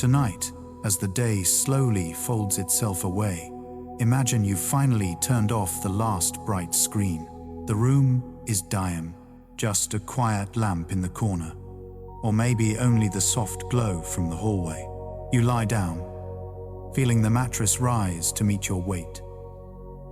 Tonight, as the day slowly folds itself away, imagine you've finally turned off the last bright screen. The room is dim, just a quiet lamp in the corner, or maybe only the soft glow from the hallway. You lie down, feeling the mattress rise to meet your weight.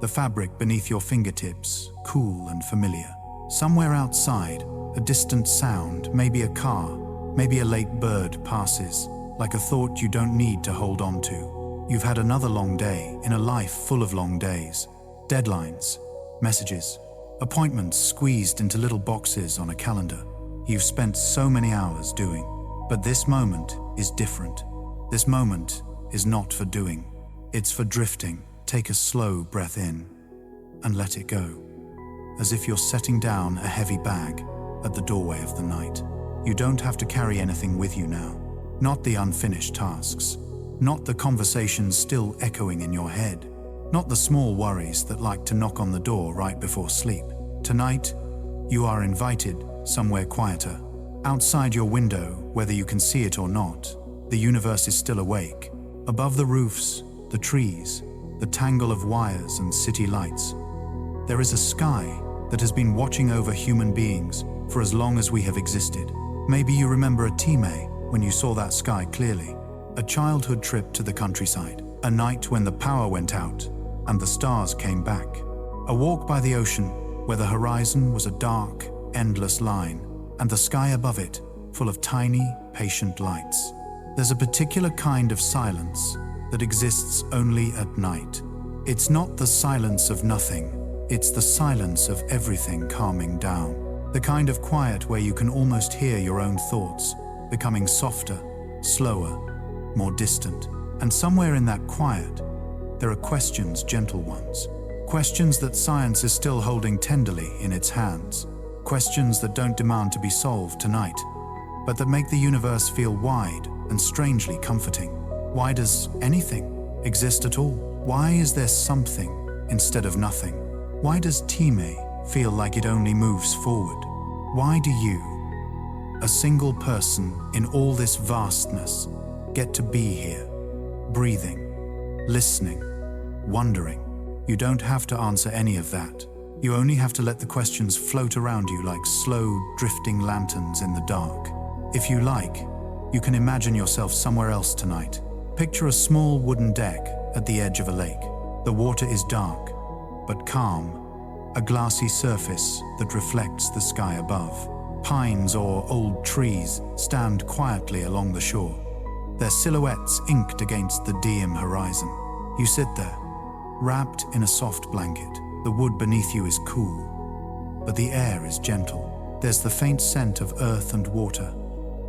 The fabric beneath your fingertips, cool and familiar. Somewhere outside, a distant sound, maybe a car, maybe a late bird passes, like a thought you don't need to hold on to. You've had another long day in a life full of long days. Deadlines, messages, appointments squeezed into little boxes on a calendar. You've spent so many hours doing. But this moment is different. This moment is not for doing. It's for drifting. Take a slow breath in and let it go. As if you're setting down a heavy bag at the doorway of the night. You don't have to carry anything with you now. Not the unfinished tasks. Not the conversations still echoing in your head. Not the small worries that like to knock on the door right before sleep. Tonight, you are invited somewhere quieter. Outside your window, whether you can see it or not, the universe is still awake. Above the roofs, the trees, the tangle of wires and city lights, there is a sky that has been watching over human beings for as long as we have existed. Maybe you remember a time when you saw that sky clearly. A childhood trip to the countryside. A night when the power went out and the stars came back. A walk by the ocean where the horizon was a dark, endless line and the sky above it full of tiny, patient lights. There's a particular kind of silence that exists only at night. It's not the silence of nothing. It's the silence of everything calming down. The kind of quiet where you can almost hear your own thoughts becoming softer, slower, more distant. And somewhere in that quiet, there are questions, gentle ones. Questions that science is still holding tenderly in its hands. Questions that don't demand to be solved tonight, but that make the universe feel wide and strangely comforting. Why does anything exist at all? Why is there something instead of nothing? Why does time feel like it only moves forward? Why do you, a single person in all this vastness, get to be here, breathing, listening, wondering? You don't have to answer any of that. You only have to let the questions float around you like slow, drifting lanterns in the dark. If you like, you can imagine yourself somewhere else tonight. Picture a small wooden deck at the edge of a lake. The water is dark, but calm, a glassy surface that reflects the sky above. Pines or old trees stand quietly along the shore, their silhouettes inked against the dim horizon. You sit there, wrapped in a soft blanket. The wood beneath you is cool, but the air is gentle. There's the faint scent of earth and water,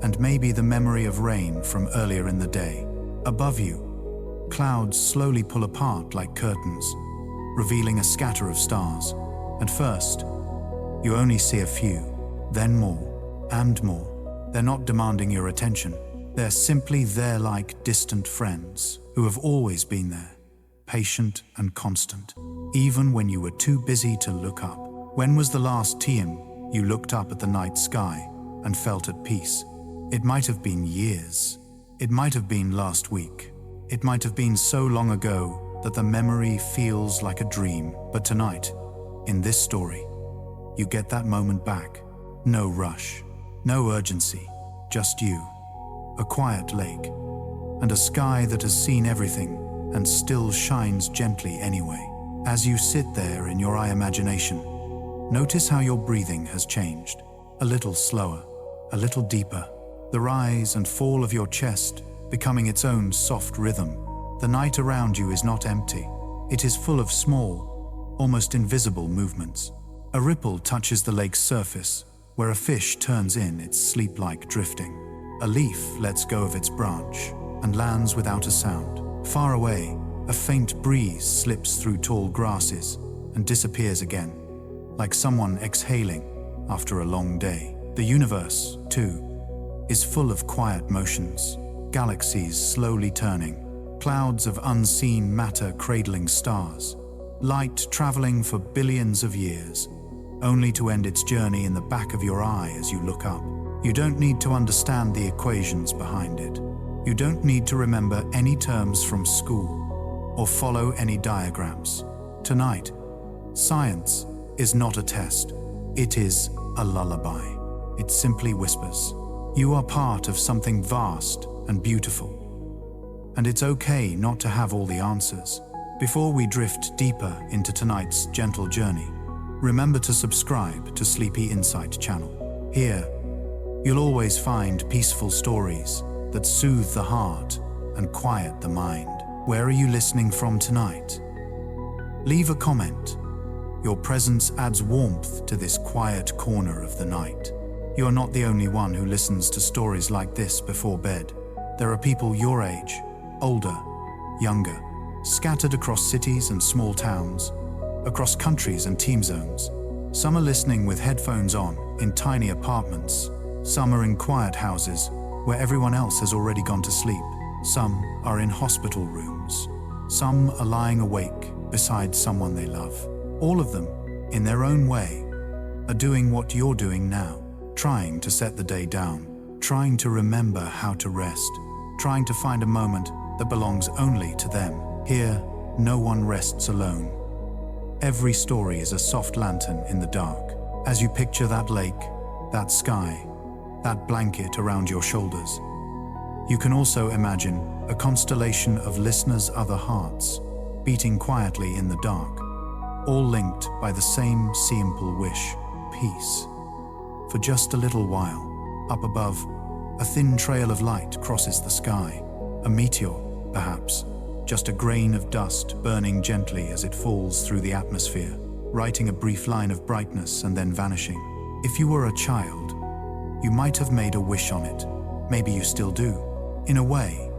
and maybe the memory of rain from earlier in the day. Above you, clouds slowly pull apart like curtains, revealing a scatter of stars. At first, you only see a few, then more and more. They're not demanding your attention. They're simply there like distant friends who have always been there, patient and constant, even when you were too busy to look up. When was the last time you looked up at the night sky and felt at peace? It might have been years. It might have been last week. It might have been so long ago that the memory feels like a dream. But tonight, in this story, you get that moment back. No rush, no urgency, just you, a quiet lake, and a sky that has seen everything and still shines gently anyway. As you sit there in your imagination, notice how your breathing has changed. A little slower, a little deeper, the rise and fall of your chest becoming its own soft rhythm. The night around you is not empty. It is full of small, almost invisible movements. A ripple touches the lake's surface, where a fish turns in its sleep-like drifting. A leaf lets go of its branch and lands without a sound. Far away, a faint breeze slips through tall grasses and disappears again, like someone exhaling after a long day. The universe, too, is full of quiet motions, galaxies slowly turning, clouds of unseen matter cradling stars, light traveling for billions of years, only to end its journey in the back of your eye as you look up. You don't need to understand the equations behind it. You don't need to remember any terms from school or follow any diagrams. Tonight, science is not a test. It is a lullaby. It simply whispers. You are part of something vast and beautiful. And it's okay not to have all the answers. Before we drift deeper into tonight's gentle journey, remember to subscribe to Sleepy Insight channel. Here, you'll always find peaceful stories that soothe the heart and quiet the mind. Where are you listening from tonight? Leave a comment. Your presence adds warmth to this quiet corner of the night. You're not the only one who listens to stories like this before bed. There are people your age, older, younger, scattered across cities and small towns, across countries and time zones. Some are listening with headphones on in tiny apartments. Some are in quiet houses where everyone else has already gone to sleep. Some are in hospital rooms. Some are lying awake beside someone they love. All of them, in their own way, are doing what you're doing now, trying to set the day down, trying to remember how to rest, trying to find a moment that belongs only to them. Here, no one rests alone. Every story is a soft lantern in the dark. As you picture that lake, that sky, that blanket around your shoulders, you can also imagine a constellation of listeners' other hearts, beating quietly in the dark, all linked by the same simple wish, peace. For just a little while, up above, a thin trail of light crosses the sky. A meteor, perhaps, just a grain of dust burning gently as it falls through the atmosphere, writing a brief line of brightness and then vanishing. If you were a child, you might have made a wish on it. Maybe you still do. In a way,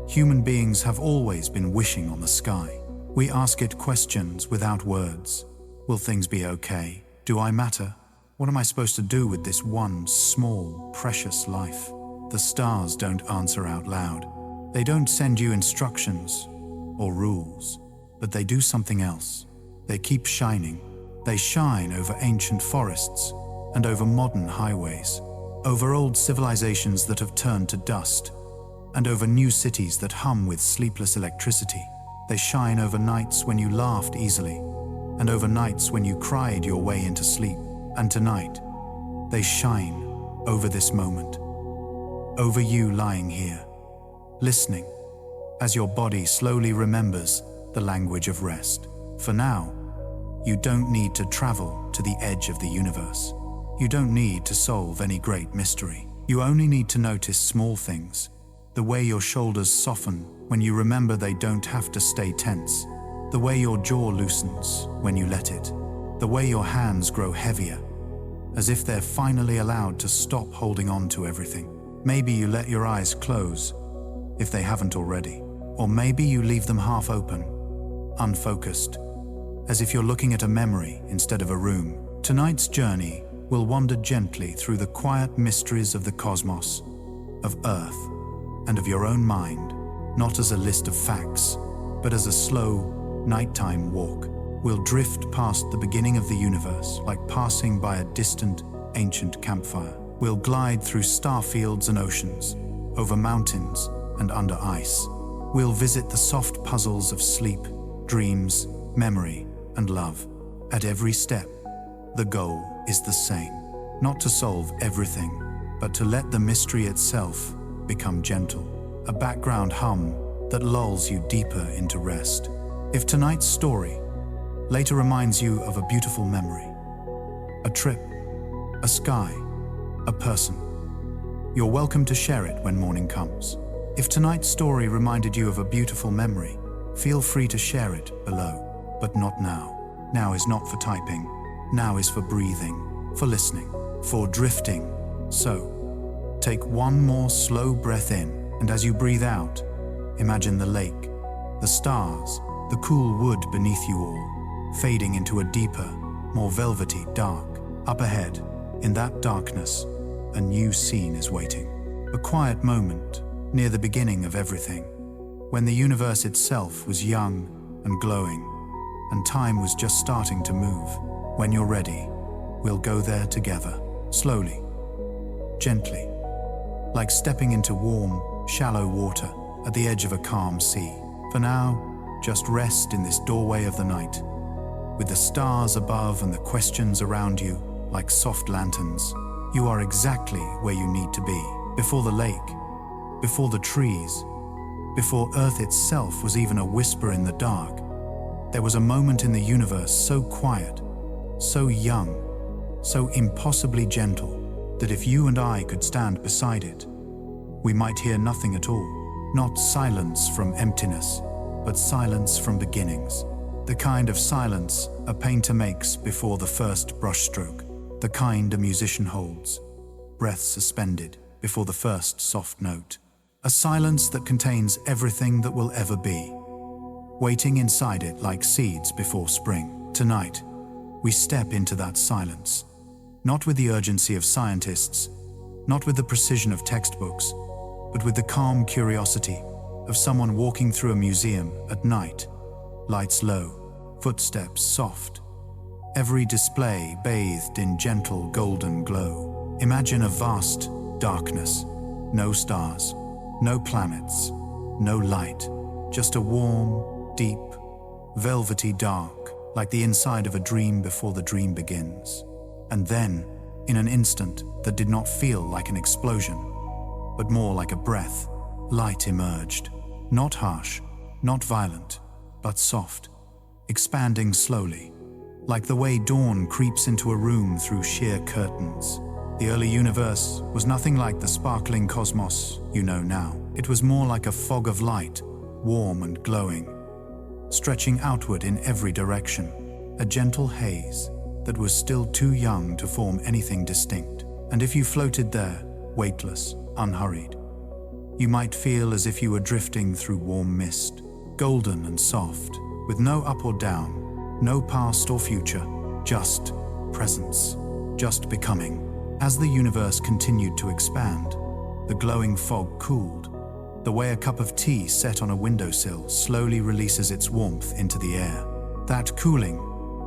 human beings have always been wishing on the sky. We ask it questions without words. Will things be okay? Do I matter? What am I supposed to do with this one small, precious life? The stars don't answer out loud. They don't send you instructions or rules, but they do something else. They keep shining. They shine over ancient forests and over modern highways, over old civilizations that have turned to dust, and over new cities that hum with sleepless electricity. They shine over nights when you laughed easily, and over nights when you cried your way into sleep. And tonight, they shine over this moment, over you lying here, listening, as your body slowly remembers the language of rest. For now, you don't need to travel to the edge of the universe. You don't need to solve any great mystery. You only need to notice small things, the way your shoulders soften when you remember they don't have to stay tense, the way your jaw loosens when you let it, the way your hands grow heavier, as if they're finally allowed to stop holding on to everything. Maybe you let your eyes close, if they haven't already, or maybe you leave them half open, unfocused, as if you're looking at a memory instead of a room. Tonight's journey will wander gently through the quiet mysteries of the cosmos, of Earth, and of your own mind, not as a list of facts, but as a slow, nighttime walk. We'll drift past the beginning of the universe like passing by a distant, ancient campfire. We'll glide through star fields and oceans, over mountains and under ice. We'll visit the soft puzzles of sleep, dreams, memory, and love. At every step, the goal is the same. Not to solve everything, but to let the mystery itself become gentle. A background hum that lulls you deeper into rest. If tonight's story later reminds you of a beautiful memory, a trip, a sky, a person, you're welcome to share it when morning comes. If tonight's story reminded you of a beautiful memory, feel free to share it below. But not now. Now is not for typing. Now is for breathing, for listening, for drifting. So, take one more slow breath in, and as you breathe out, imagine the lake, the stars, the cool wood beneath you all, fading into a deeper, more velvety dark. Up ahead, in that darkness, a new scene is waiting. A quiet moment near the beginning of everything, when the universe itself was young and glowing, and time was just starting to move. When you're ready, we'll go there together, slowly, gently, like stepping into warm, shallow water at the edge of a calm sea. For now, just rest in this doorway of the night, with the stars above and the questions around you like soft lanterns. You are exactly where you need to be, before the lake, before the trees, before Earth itself was even a whisper in the dark. There was a moment in the universe so quiet, so young, so impossibly gentle, that if you and I could stand beside it, we might hear nothing at all. Not silence from emptiness, but silence from beginnings. The kind of silence a painter makes before the first brushstroke, the kind a musician holds, breath suspended before the first soft note. A silence that contains everything that will ever be, waiting inside it like seeds before spring. Tonight, we step into that silence, not with the urgency of scientists, not with the precision of textbooks, but with the calm curiosity of someone walking through a museum at night, lights low, footsteps soft, every display bathed in gentle golden glow. Imagine a vast darkness, no stars, no planets, no light, just a warm, deep, velvety dark, like the inside of a dream before the dream begins. And then, in an instant that did not feel like an explosion, but more like a breath, light emerged. Not harsh, not violent, but soft, expanding slowly, like the way dawn creeps into a room through sheer curtains. The early universe was nothing like the sparkling cosmos you know now. It was more like a fog of light, warm and glowing, stretching outward in every direction, a gentle haze that was still too young to form anything distinct. And if you floated there, weightless, unhurried, you might feel as if you were drifting through warm mist, golden and soft, with no up or down, no past or future, just presence, just becoming. As the universe continued to expand, the glowing fog cooled, the way a cup of tea set on a windowsill slowly releases its warmth into the air. That cooling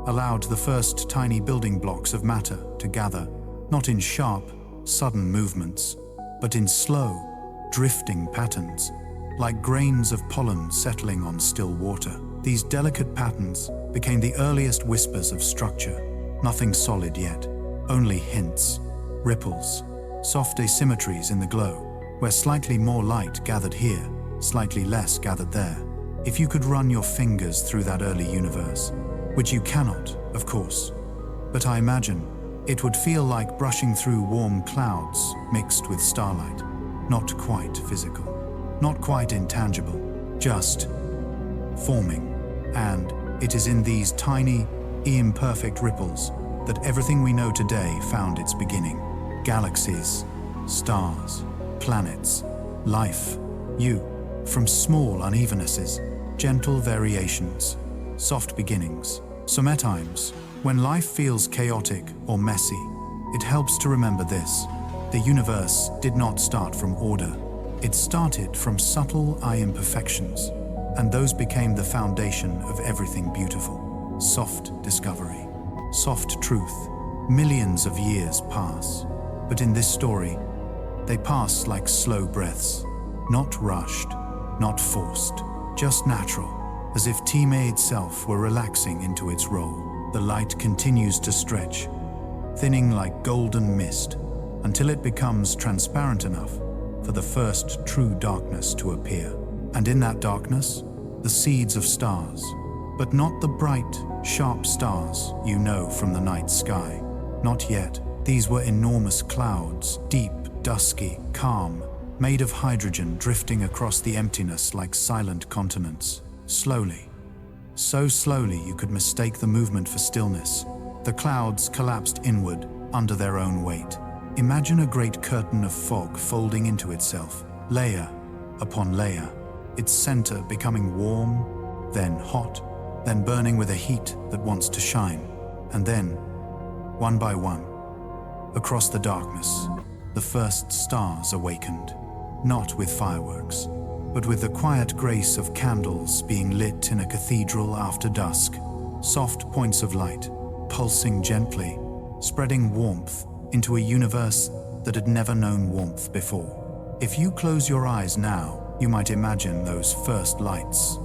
allowed the first tiny building blocks of matter to gather, not in sharp, sudden movements, but in slow, drifting patterns, like grains of pollen settling on still water. These delicate patterns became the earliest whispers of structure, nothing solid yet, only hints, ripples, soft asymmetries in the glow, where slightly more light gathered here, slightly less gathered there. If you could run your fingers through that early universe, which you cannot, of course, but I imagine it would feel like brushing through warm clouds mixed with starlight. Not quite physical, not quite intangible, just forming. And it is in these tiny, imperfect ripples that everything we know today found its beginning. Galaxies, stars, planets, life, you, from small unevennesses, gentle variations, soft beginnings. Sometimes, when life feels chaotic or messy, it helps to remember this. The universe did not start from order. It started from subtle imperfections, and those became the foundation of everything beautiful. Soft discovery, soft truth. Millions of years pass, but in this story, they pass like slow breaths, not rushed, not forced, just natural, as if Time itself were relaxing into its role. The light continues to stretch, thinning like golden mist, until it becomes transparent enough for the first true darkness to appear. And in that darkness, the seeds of stars, but not the bright, sharp stars you know from the night sky. Not yet. These were enormous clouds, deep, dusky, calm, made of hydrogen drifting across the emptiness like silent continents. Slowly, so slowly you could mistake the movement for stillness. The clouds collapsed inward under their own weight. Imagine a great curtain of fog folding into itself, layer upon layer, its center becoming warm, then hot, then burning with a heat that wants to shine. And then, one by one, across the darkness, the first stars awakened, not with fireworks, but with the quiet grace of candles being lit in a cathedral after dusk, soft points of light, pulsing gently, spreading warmth into a universe that had never known warmth before. If you close your eyes now, you might imagine those first lights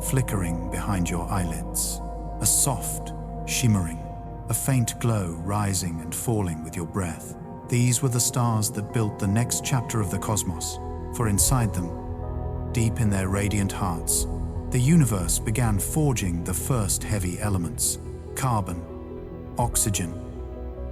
flickering behind your eyelids. A soft, shimmering, a faint glow rising and falling with your breath. These were the stars that built the next chapter of the cosmos, for inside them, deep in their radiant hearts, the universe began forging the first heavy elements: carbon, oxygen,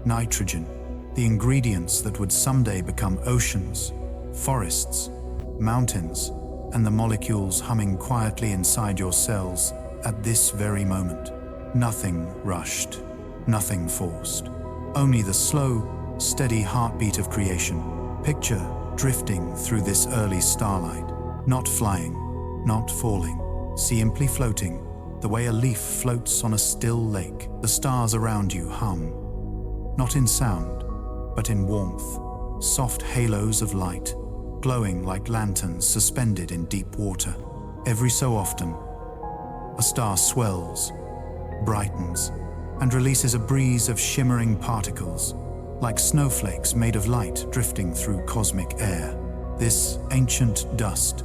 nitrogen, the ingredients that would someday become oceans, forests, mountains, and the molecules humming quietly inside your cells at this very moment. Nothing rushed, nothing forced. Only the slow, steady heartbeat of creation. Picture drifting through this early starlight, not flying, not falling, simply floating, the way a leaf floats on a still lake. The stars around you hum, not in sound, but in warmth, soft halos of light, glowing like lanterns suspended in deep water. Every so often, a star swells, brightens, and releases a breeze of shimmering particles, like snowflakes made of light drifting through cosmic air. This ancient dust,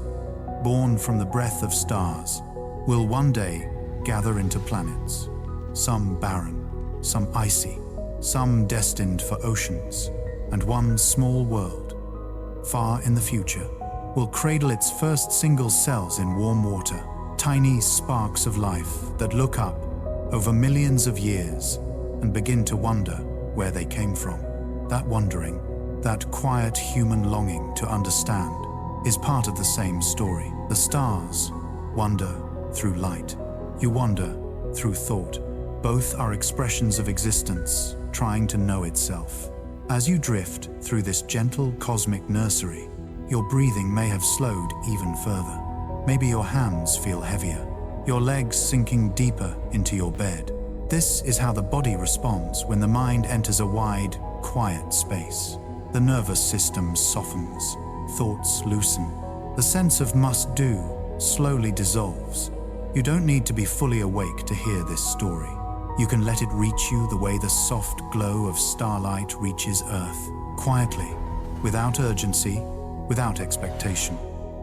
born from the breath of stars, will one day gather into planets, some barren, some icy, some destined for oceans, and one small world, far in the future, will cradle its first single cells in warm water, tiny sparks of life that look up over millions of years and begin to wonder where they came from. That wondering, that quiet human longing to understand, is part of the same story. The stars wander through light. You wander through thought. Both are expressions of existence trying to know itself. As you drift through this gentle cosmic nursery, your breathing may have slowed even further. Maybe your hands feel heavier, your legs sinking deeper into your bed. This is how the body responds when the mind enters a wide, quiet space. The nervous system softens, thoughts loosen. The sense of must-do slowly dissolves. You don't need to be fully awake to hear this story. You can let it reach you the way the soft glow of starlight reaches Earth, quietly, without urgency, without expectation.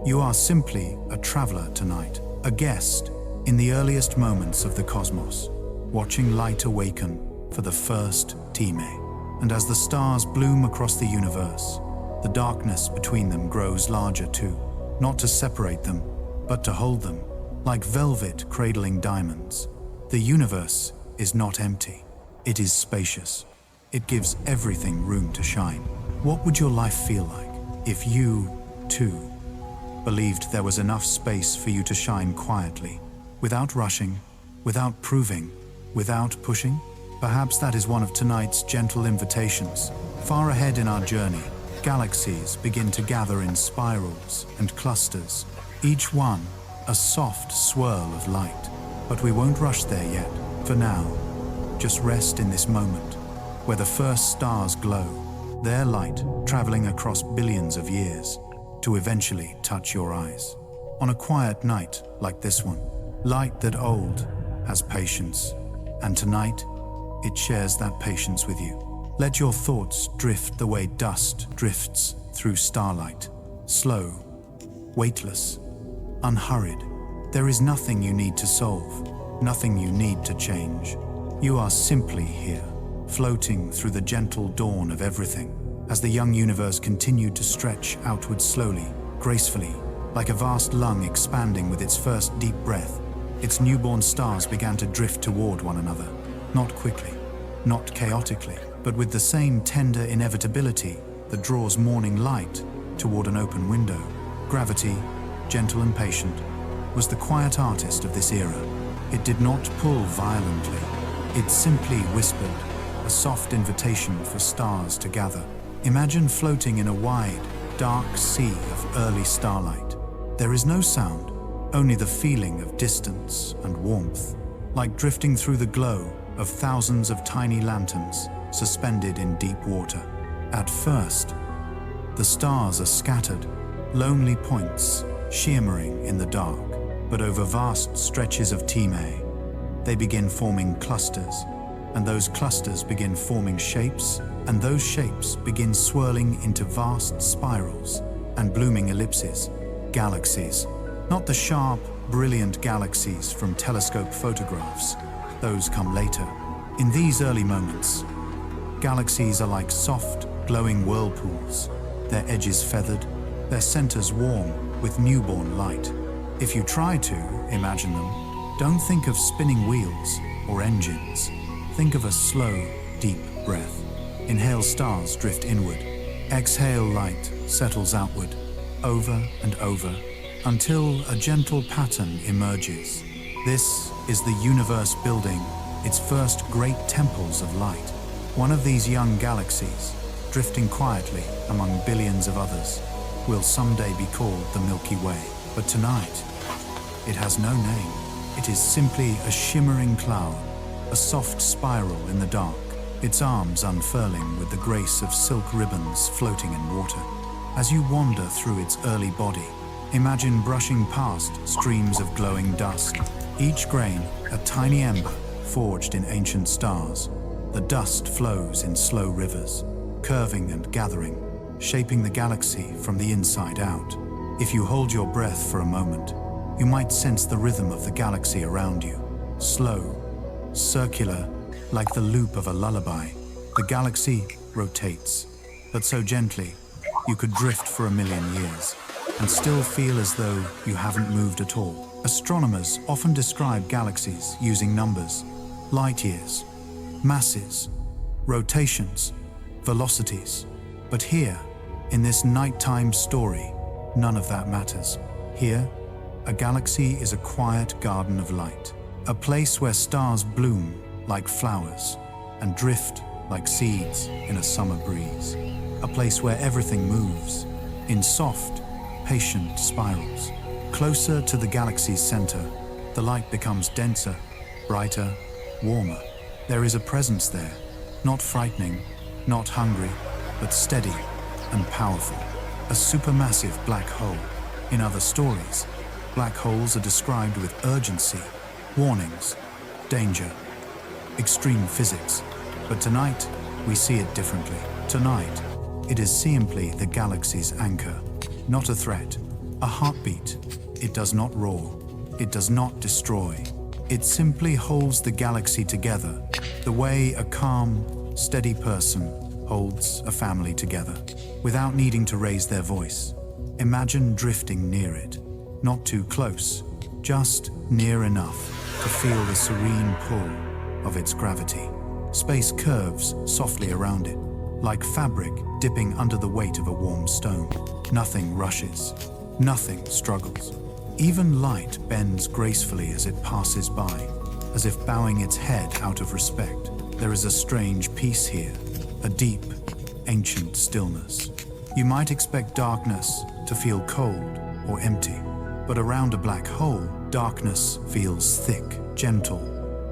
You are simply a traveler tonight, a guest in the earliest moments of the cosmos, watching light awaken for the first time. And as the stars bloom across the universe, the darkness between them grows larger too, not to separate them, but to hold them, like velvet cradling diamonds. The universe is not empty. It is spacious. It gives everything room to shine. What would your life feel like if you, too, believed there was enough space for you to shine quietly, without rushing, without proving, without pushing? Perhaps that is one of tonight's gentle invitations. Far ahead in our journey, galaxies begin to gather in spirals and clusters, each one a soft swirl of light. But we won't rush there yet. For now, just rest in this moment, where the first stars glow, their light traveling across billions of years, to eventually touch your eyes. On a quiet night like this one, light that old has patience, and tonight, it shares that patience with you. Let your thoughts drift the way dust drifts through starlight, slow, weightless, unhurried. There is nothing you need to solve, nothing you need to change. You are simply here, floating through the gentle dawn of everything. As the young universe continued to stretch outward slowly, gracefully, like a vast lung expanding with its first deep breath, its newborn stars began to drift toward one another. Not quickly, not chaotically, but with the same tender inevitability that draws morning light toward an open window. Gravity, gentle and patient, was the quiet artist of this era. It did not pull violently. It simply whispered, a soft invitation for stars to gather. Imagine floating in a wide, dark sea of early starlight. There is no sound, only the feeling of distance and warmth, like drifting through the glow of thousands of tiny lanterns suspended in deep water. At first, the stars are scattered, lonely points shimmering in the dark. But over vast stretches of time, they begin forming clusters, and those clusters begin forming shapes, and those shapes begin swirling into vast spirals, and blooming ellipses, galaxies. Not the sharp, brilliant galaxies from telescope photographs. Those come later. In these early moments, galaxies are like soft, glowing whirlpools, their edges feathered, their centers warm with newborn light. If you try to imagine them, don't think of spinning wheels or engines. Think of a slow, deep breath. Inhale, stars drift inward. Exhale, light settles outward, over and over, until a gentle pattern emerges. This is the universe building its first great temples of light. One of these young galaxies, drifting quietly among billions of others, will someday be called the Milky Way. But tonight, it has no name. It is simply a shimmering cloud, a soft spiral in the dark, its arms unfurling with the grace of silk ribbons floating in water. As you wander through its early body, imagine brushing past streams of glowing dust, each grain a tiny ember forged in ancient stars. The dust flows in slow rivers, curving and gathering, shaping the galaxy from the inside out. If you hold your breath for a moment, you might sense the rhythm of the galaxy around you. Slow, circular, like the loop of a lullaby. The galaxy rotates, but so gently, you could drift for 1,000,000 years and still feel as though you haven't moved at all. Astronomers often describe galaxies using numbers, light years, masses, rotations, velocities. But here, in this nighttime story, none of that matters. Here, a galaxy is a quiet garden of light, a place where stars bloom like flowers and drift like seeds in a summer breeze, a place where everything moves in soft, patient spirals. Closer to the galaxy's center, the light becomes denser, brighter, warmer. There is a presence there, not frightening, not hungry, but steady and powerful. A supermassive black hole. In other stories, black holes are described with urgency, warnings, danger, extreme physics. But tonight, we see it differently. Tonight, it is simply the galaxy's anchor, not a threat, a heartbeat. It does not roar. It does not destroy. It simply holds the galaxy together, the way a calm, steady person holds a family together, without needing to raise their voice. Imagine drifting near it, not too close, just near enough to feel the serene pull of its gravity. Space curves softly around it, like fabric dipping under the weight of a warm stone. Nothing rushes, nothing struggles. Even light bends gracefully as it passes by, as if bowing its head out of respect. There is a strange peace here, a deep, ancient stillness. You might expect darkness to feel cold or empty, but around a black hole, darkness feels thick, gentle,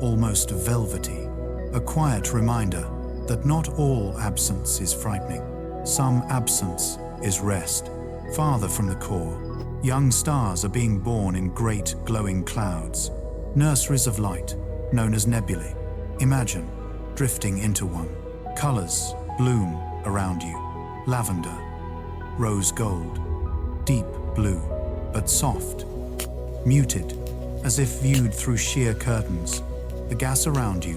almost velvety. A quiet reminder that not all absence is frightening. Some absence is rest. Farther from the core, young stars are being born in great glowing clouds, nurseries of light, known as nebulae. Imagine drifting into one. Colors bloom around you. Lavender, rose gold, deep blue, but soft, muted, as if viewed through sheer curtains. The gas around you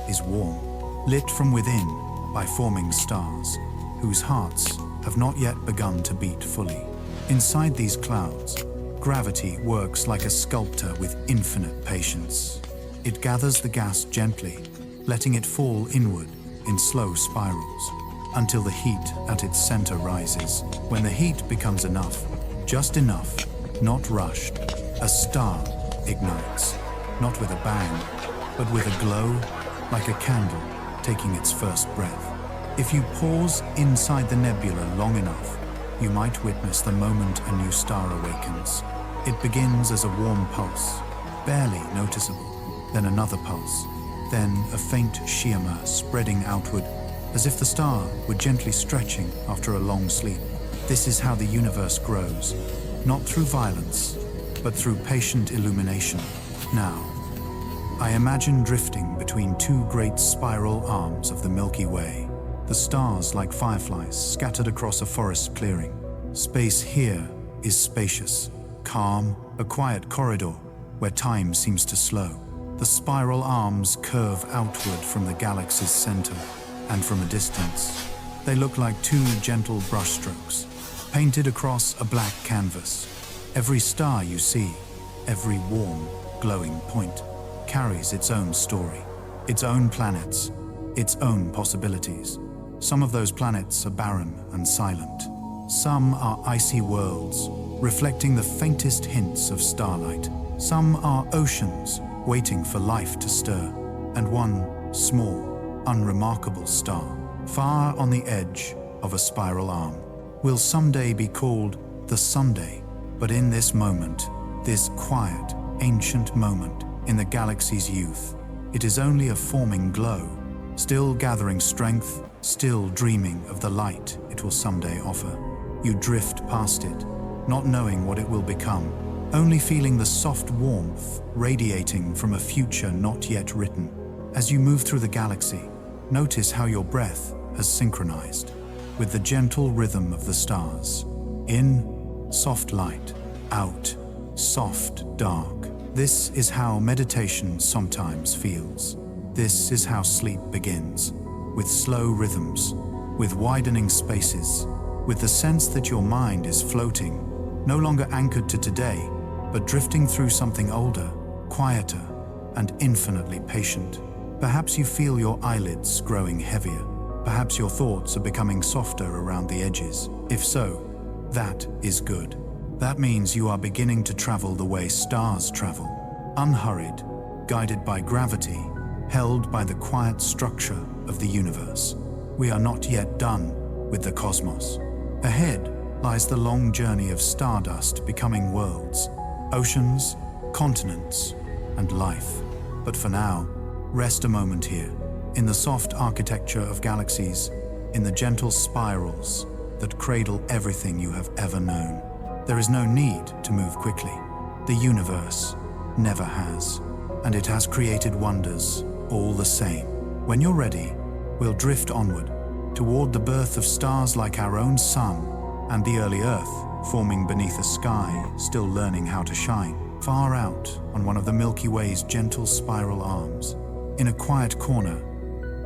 is warm, lit from within by forming stars, whose hearts have not yet begun to beat fully. Inside these clouds, gravity works like a sculptor with infinite patience. It gathers the gas gently, letting it fall inward in slow spirals, until the heat at its center rises. When the heat becomes enough, just enough, not rushed, a star ignites, not with a bang, but with a glow, like a candle taking its first breath. If you pause inside the nebula long enough, you might witness the moment a new star awakens. It begins as a warm pulse, barely noticeable, then another pulse, then a faint shimmer spreading outward, as if the star were gently stretching after a long sleep. This is how the universe grows, not through violence, but through patient illumination. Now, I imagine drifting between two great spiral arms of the Milky Way, the stars like fireflies scattered across a forest clearing. Space here is spacious, calm, a quiet corridor where time seems to slow. The spiral arms curve outward from the galaxy's center, and from a distance, they look like two gentle brushstrokes, painted across a black canvas. Every star you see, every warm, glowing point, carries its own story, its own planets, its own possibilities. Some of those planets are barren and silent. Some are icy worlds, reflecting the faintest hints of starlight. Some are oceans, waiting for life to stir. And one small, unremarkable star, far on the edge of a spiral arm, will someday be called the Sunday. But in this moment, this quiet, ancient moment in the galaxy's youth, it is only a forming glow, still gathering strength, still dreaming of the light it will someday offer. You drift past it, not knowing what it will become, only feeling the soft warmth radiating from a future not yet written. As you move through the galaxy, notice how your breath has synchronized with the gentle rhythm of the stars. In, soft light; out, soft dark. This is how meditation sometimes feels. This is how sleep begins, with slow rhythms, with widening spaces, with the sense that your mind is floating, no longer anchored to today, but drifting through something older, quieter, and infinitely patient. Perhaps you feel your eyelids growing heavier. Perhaps your thoughts are becoming softer around the edges. If so, that is good. That means you are beginning to travel the way stars travel, unhurried, guided by gravity, held by the quiet structure of the universe. We are not yet done with the cosmos. Ahead lies the long journey of stardust becoming worlds, oceans, continents, and life. But for now, rest a moment here, in the soft architecture of galaxies, in the gentle spirals that cradle everything you have ever known. There is no need to move quickly. The universe never has, and it has created wonders all the same. When you're ready, we'll drift onward, toward the birth of stars like our own sun and the early Earth, forming beneath a sky still learning how to shine. Far out on one of the Milky Way's gentle spiral arms, in a quiet corner,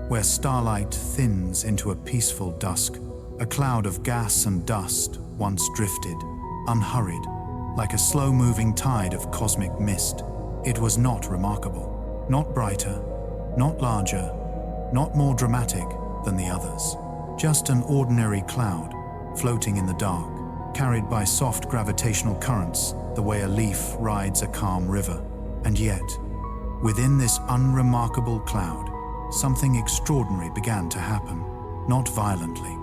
where starlight thins into a peaceful dusk, a cloud of gas and dust once drifted, unhurried, like a slow-moving tide of cosmic mist. It was not remarkable, not brighter, not larger, not more dramatic than the others. Just an ordinary cloud, floating in the dark, carried by soft gravitational currents, the way a leaf rides a calm river. And yet, within this unremarkable cloud, something extraordinary began to happen. Not violently,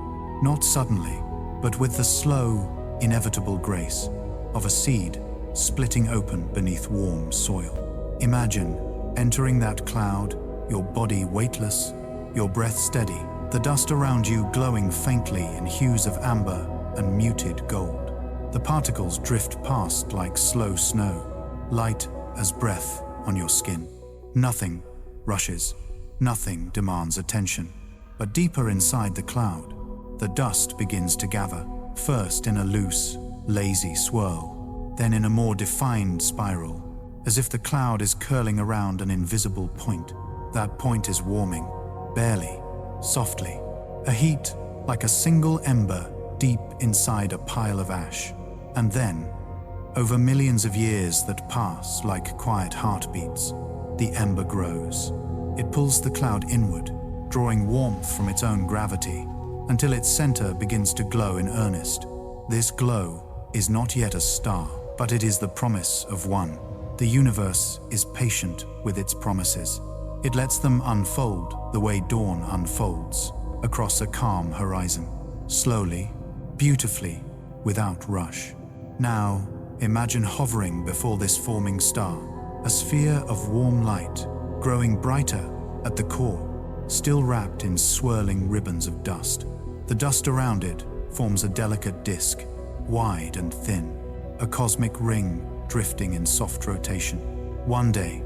not suddenly, but with the slow, inevitable grace of a seed splitting open beneath warm soil. Imagine entering that cloud, your body weightless, your breath steady, the dust around you glowing faintly in hues of amber and muted gold. The particles drift past like slow snow, light as breath on your skin. Nothing rushes, nothing demands attention. But deeper inside the cloud, the dust begins to gather, first in a loose, lazy swirl, then in a more defined spiral, as if the cloud is curling around an invisible point. That point is warming, barely, softly, a heat like a single ember deep inside a pile of ash. And then, over millions of years that pass like quiet heartbeats, the ember grows. It pulls the cloud inward, drawing warmth from its own gravity, until its center begins to glow in earnest. This glow is not yet a star, but it is the promise of one. The universe is patient with its promises. It lets them unfold the way dawn unfolds, across a calm horizon, slowly, beautifully, without rush. Now, imagine hovering before this forming star, a sphere of warm light, growing brighter at the core, still wrapped in swirling ribbons of dust. The dust around it forms a delicate disk, wide and thin, a cosmic ring drifting in soft rotation. One day,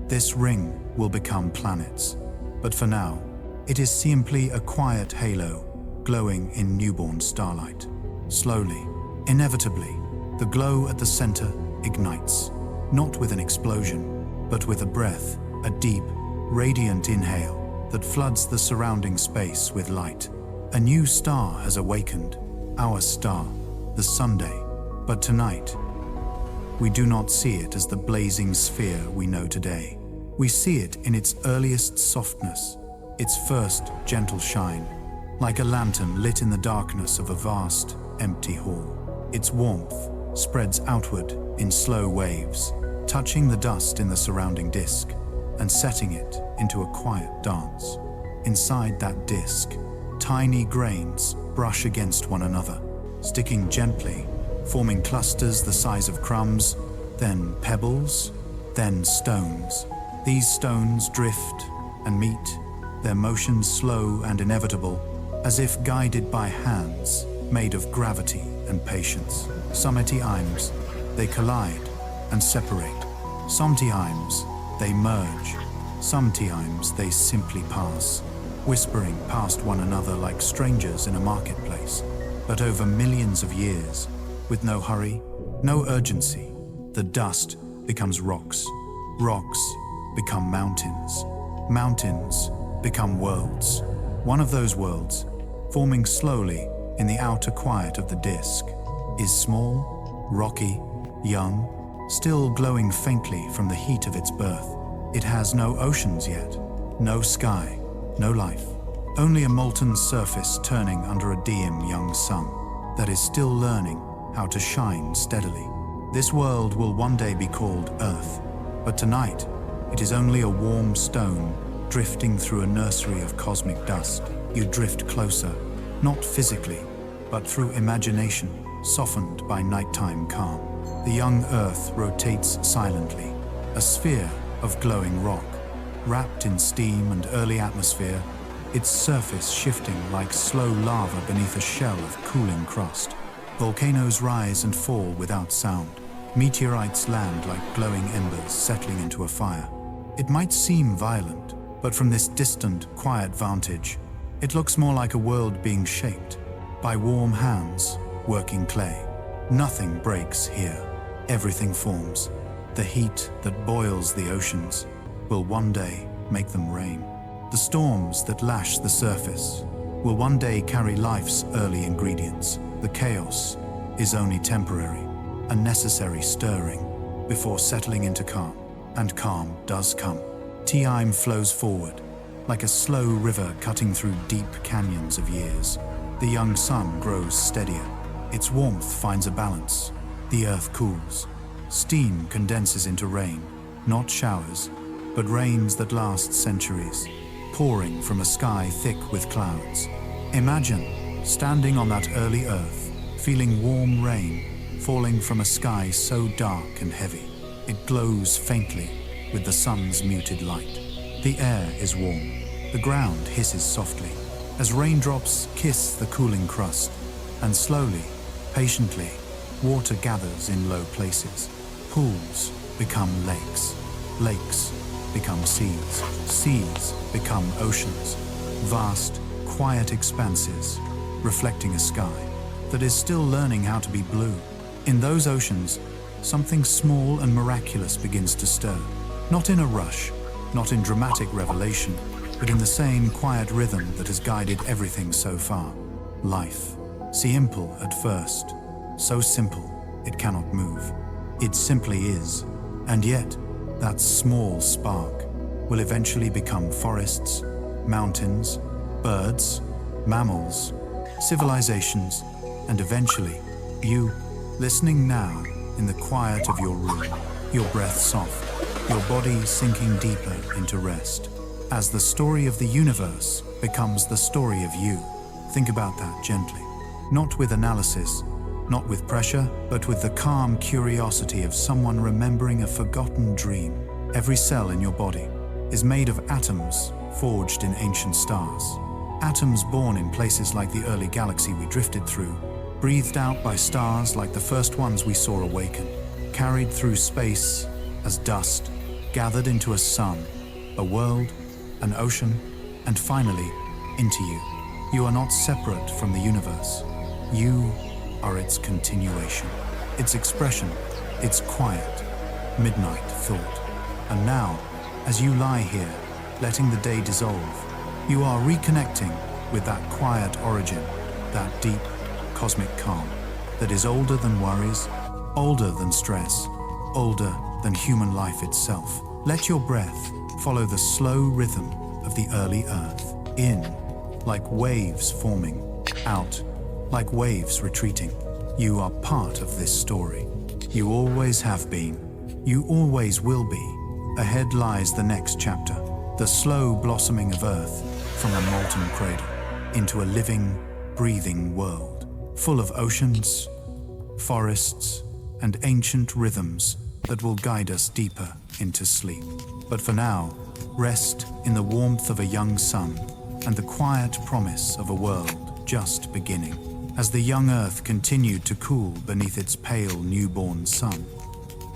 this ring will become planets, but for now, it is simply a quiet halo glowing in newborn starlight. Slowly, Inevitably, the glow at the center ignites, not with an explosion, but with a breath, a deep, radiant inhale that floods the surrounding space with light. A new star has awakened, our star, the Sunday. But tonight, we do not see it as the blazing sphere we know today. We see it in its earliest softness, its first gentle shine, like a lantern lit in the darkness of a vast, empty hall. Its warmth spreads outward in slow waves, touching the dust in the surrounding disk and setting it into a quiet dance. Inside that disk, tiny grains brush against one another, sticking gently, forming clusters the size of crumbs, then pebbles, then stones. These stones drift and meet, their motions slow and inevitable, as if guided by hands made of gravity and patience. Sometimes they collide and separate. Sometimes they merge. Sometimes they simply pass, whispering past one another like strangers in a marketplace. But over millions of years, with no hurry, no urgency, the dust becomes rocks. Rocks become mountains. Mountains become worlds. One of those worlds, forming slowly in the outer quiet of the disk, is small, rocky, young, still glowing faintly from the heat of its birth. It has no oceans yet, no sky, no life, only a molten surface turning under a dim young sun that is still learning how to shine steadily. This world will one day be called Earth, but tonight it is only a warm stone drifting through a nursery of cosmic dust. You drift closer, not physically, but through imagination, softened by nighttime calm. The young Earth rotates silently, a sphere of glowing rock, wrapped in steam and early atmosphere, its surface shifting like slow lava beneath a shell of cooling crust. Volcanoes rise and fall without sound. Meteorites land like glowing embers settling into a fire. It might seem violent, but from this distant, quiet vantage, it looks more like a world being shaped by warm hands working clay. Nothing breaks here. Everything forms. The heat that boils the oceans will one day make them rain. The storms that lash the surface will one day carry life's early ingredients. The chaos is only temporary, a necessary stirring before settling into calm. And calm does come. Time flows forward, like a slow river cutting through deep canyons of years. The young sun grows steadier. Its warmth finds a balance. The earth cools. Steam condenses into rain, not showers, but rains that last centuries, pouring from a sky thick with clouds. Imagine standing on that early earth, feeling warm rain falling from a sky so dark and heavy. It glows faintly with the sun's muted light. The air is warm. The ground hisses softly as raindrops kiss the cooling crust, and slowly, patiently, water gathers in low places. Pools become lakes. Lakes become seas. Seas become oceans. Vast, quiet expanses, reflecting a sky that is still learning how to be blue. In those oceans, something small and miraculous begins to stir. Not in a rush, not in dramatic revelation, but in the same quiet rhythm that has guided everything so far. Life. Simple at first. So simple, it cannot move. It simply is. And yet, that small spark will eventually become forests, mountains, birds, mammals, civilizations, and eventually, you, listening now in the quiet of your room, your breath soft, your body sinking deeper into rest. As the story of the universe becomes the story of you, think about that gently. Not with analysis, not with pressure, but with the calm curiosity of someone remembering a forgotten dream. Every cell in your body is made of atoms forged in ancient stars. Atoms born in places like the early galaxy we drifted through, breathed out by stars like the first ones we saw awaken, carried through space as dust, gathered into a sun, a world, an ocean, and finally, into you. You are not separate from the universe. You are its continuation, its expression, its quiet, midnight thought. And now, as you lie here, letting the day dissolve, you are reconnecting with that quiet origin, that deep, cosmic calm that is older than worries, older than stress, older than human life itself. Let your breath follow the slow rhythm of the early earth. In, like waves forming. Out, like waves retreating. You are part of this story. You always have been. You always will be. Ahead lies the next chapter, the slow blossoming of Earth from a molten cradle into a living, breathing world, full of oceans, forests, and ancient rhythms that will guide us deeper into sleep. But for now, rest in the warmth of a young sun and the quiet promise of a world just beginning. As the young Earth continued to cool beneath its pale newborn sun,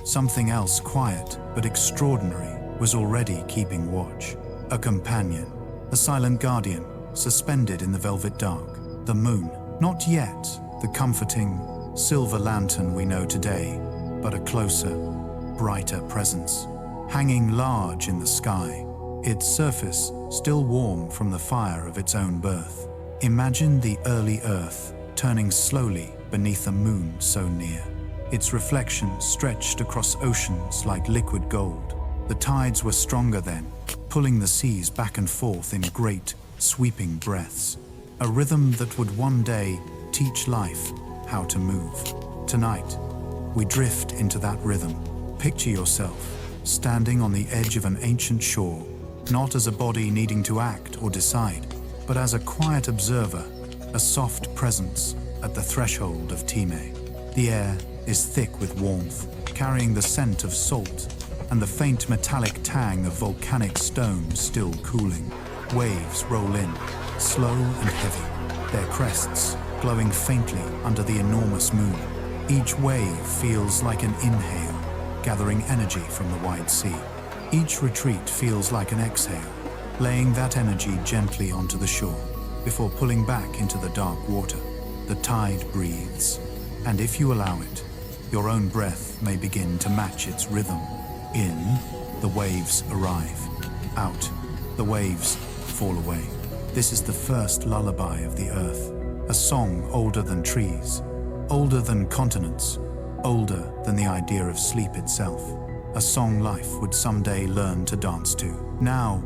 something else quiet but extraordinary was already keeping watch. A companion, a silent guardian, suspended in the velvet dark. The moon, not yet the comforting silver lantern we know today, but a closer, brighter presence, hanging large in the sky, its surface still warm from the fire of its own birth. Imagine the early Earth turning slowly beneath a moon so near, its reflection stretched across oceans like liquid gold. The tides were stronger then, pulling the seas back and forth in great, sweeping breaths, a rhythm that would one day teach life how to move. Tonight, we drift into that rhythm. Picture yourself standing on the edge of an ancient shore, not as a body needing to act or decide, but as a quiet observer, a soft presence at the threshold of Time. The air is thick with warmth, carrying the scent of salt and the faint metallic tang of volcanic stone still cooling. Waves roll in, slow and heavy, their crests glowing faintly under the enormous moon. Each wave feels like an inhale, gathering energy from the wide sea. Each retreat feels like an exhale, laying that energy gently onto the shore before pulling back into the dark water. The tide breathes, and if you allow it, your own breath may begin to match its rhythm. In, the waves arrive. Out, the waves fall away. This is the first lullaby of the earth, a song older than trees, older than continents, older than the idea of sleep itself. A song life would someday learn to dance to. Now,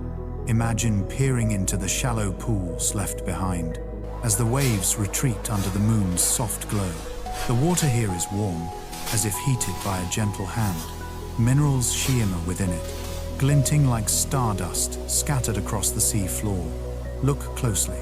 imagine peering into the shallow pools left behind as the waves retreat under the moon's soft glow. The water here is warm, as if heated by a gentle hand. Minerals shimmer within it, glinting like stardust scattered across the sea floor. Look closely,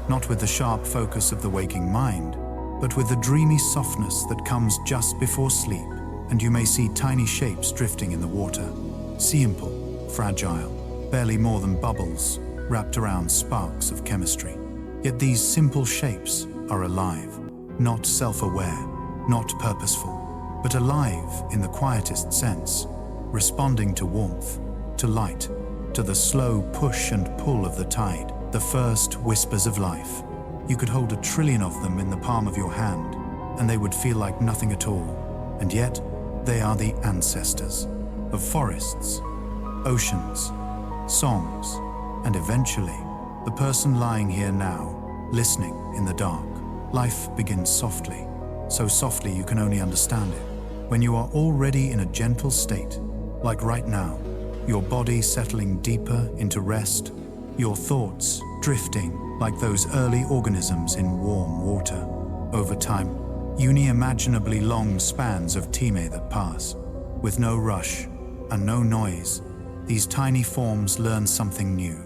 not with the sharp focus of the waking mind, but with the dreamy softness that comes just before sleep, and you may see tiny shapes drifting in the water. Simple, fragile, barely more than bubbles, wrapped around sparks of chemistry. Yet these simple shapes are alive, not self-aware, not purposeful, but alive in the quietest sense, responding to warmth, to light, to the slow push and pull of the tide, the first whispers of life. You could hold 1 trillion of them in the palm of your hand, and they would feel like nothing at all. And yet, they are the ancestors of forests, oceans, songs, and eventually, the person lying here now, listening in the dark. Life begins softly, so softly you can only understand it when you are already in a gentle state, like right now, your body settling deeper into rest, your thoughts drifting like those early organisms in warm water. Over time, unimaginably long spans of time that pass, with no rush and no noise, these tiny forms learn something new.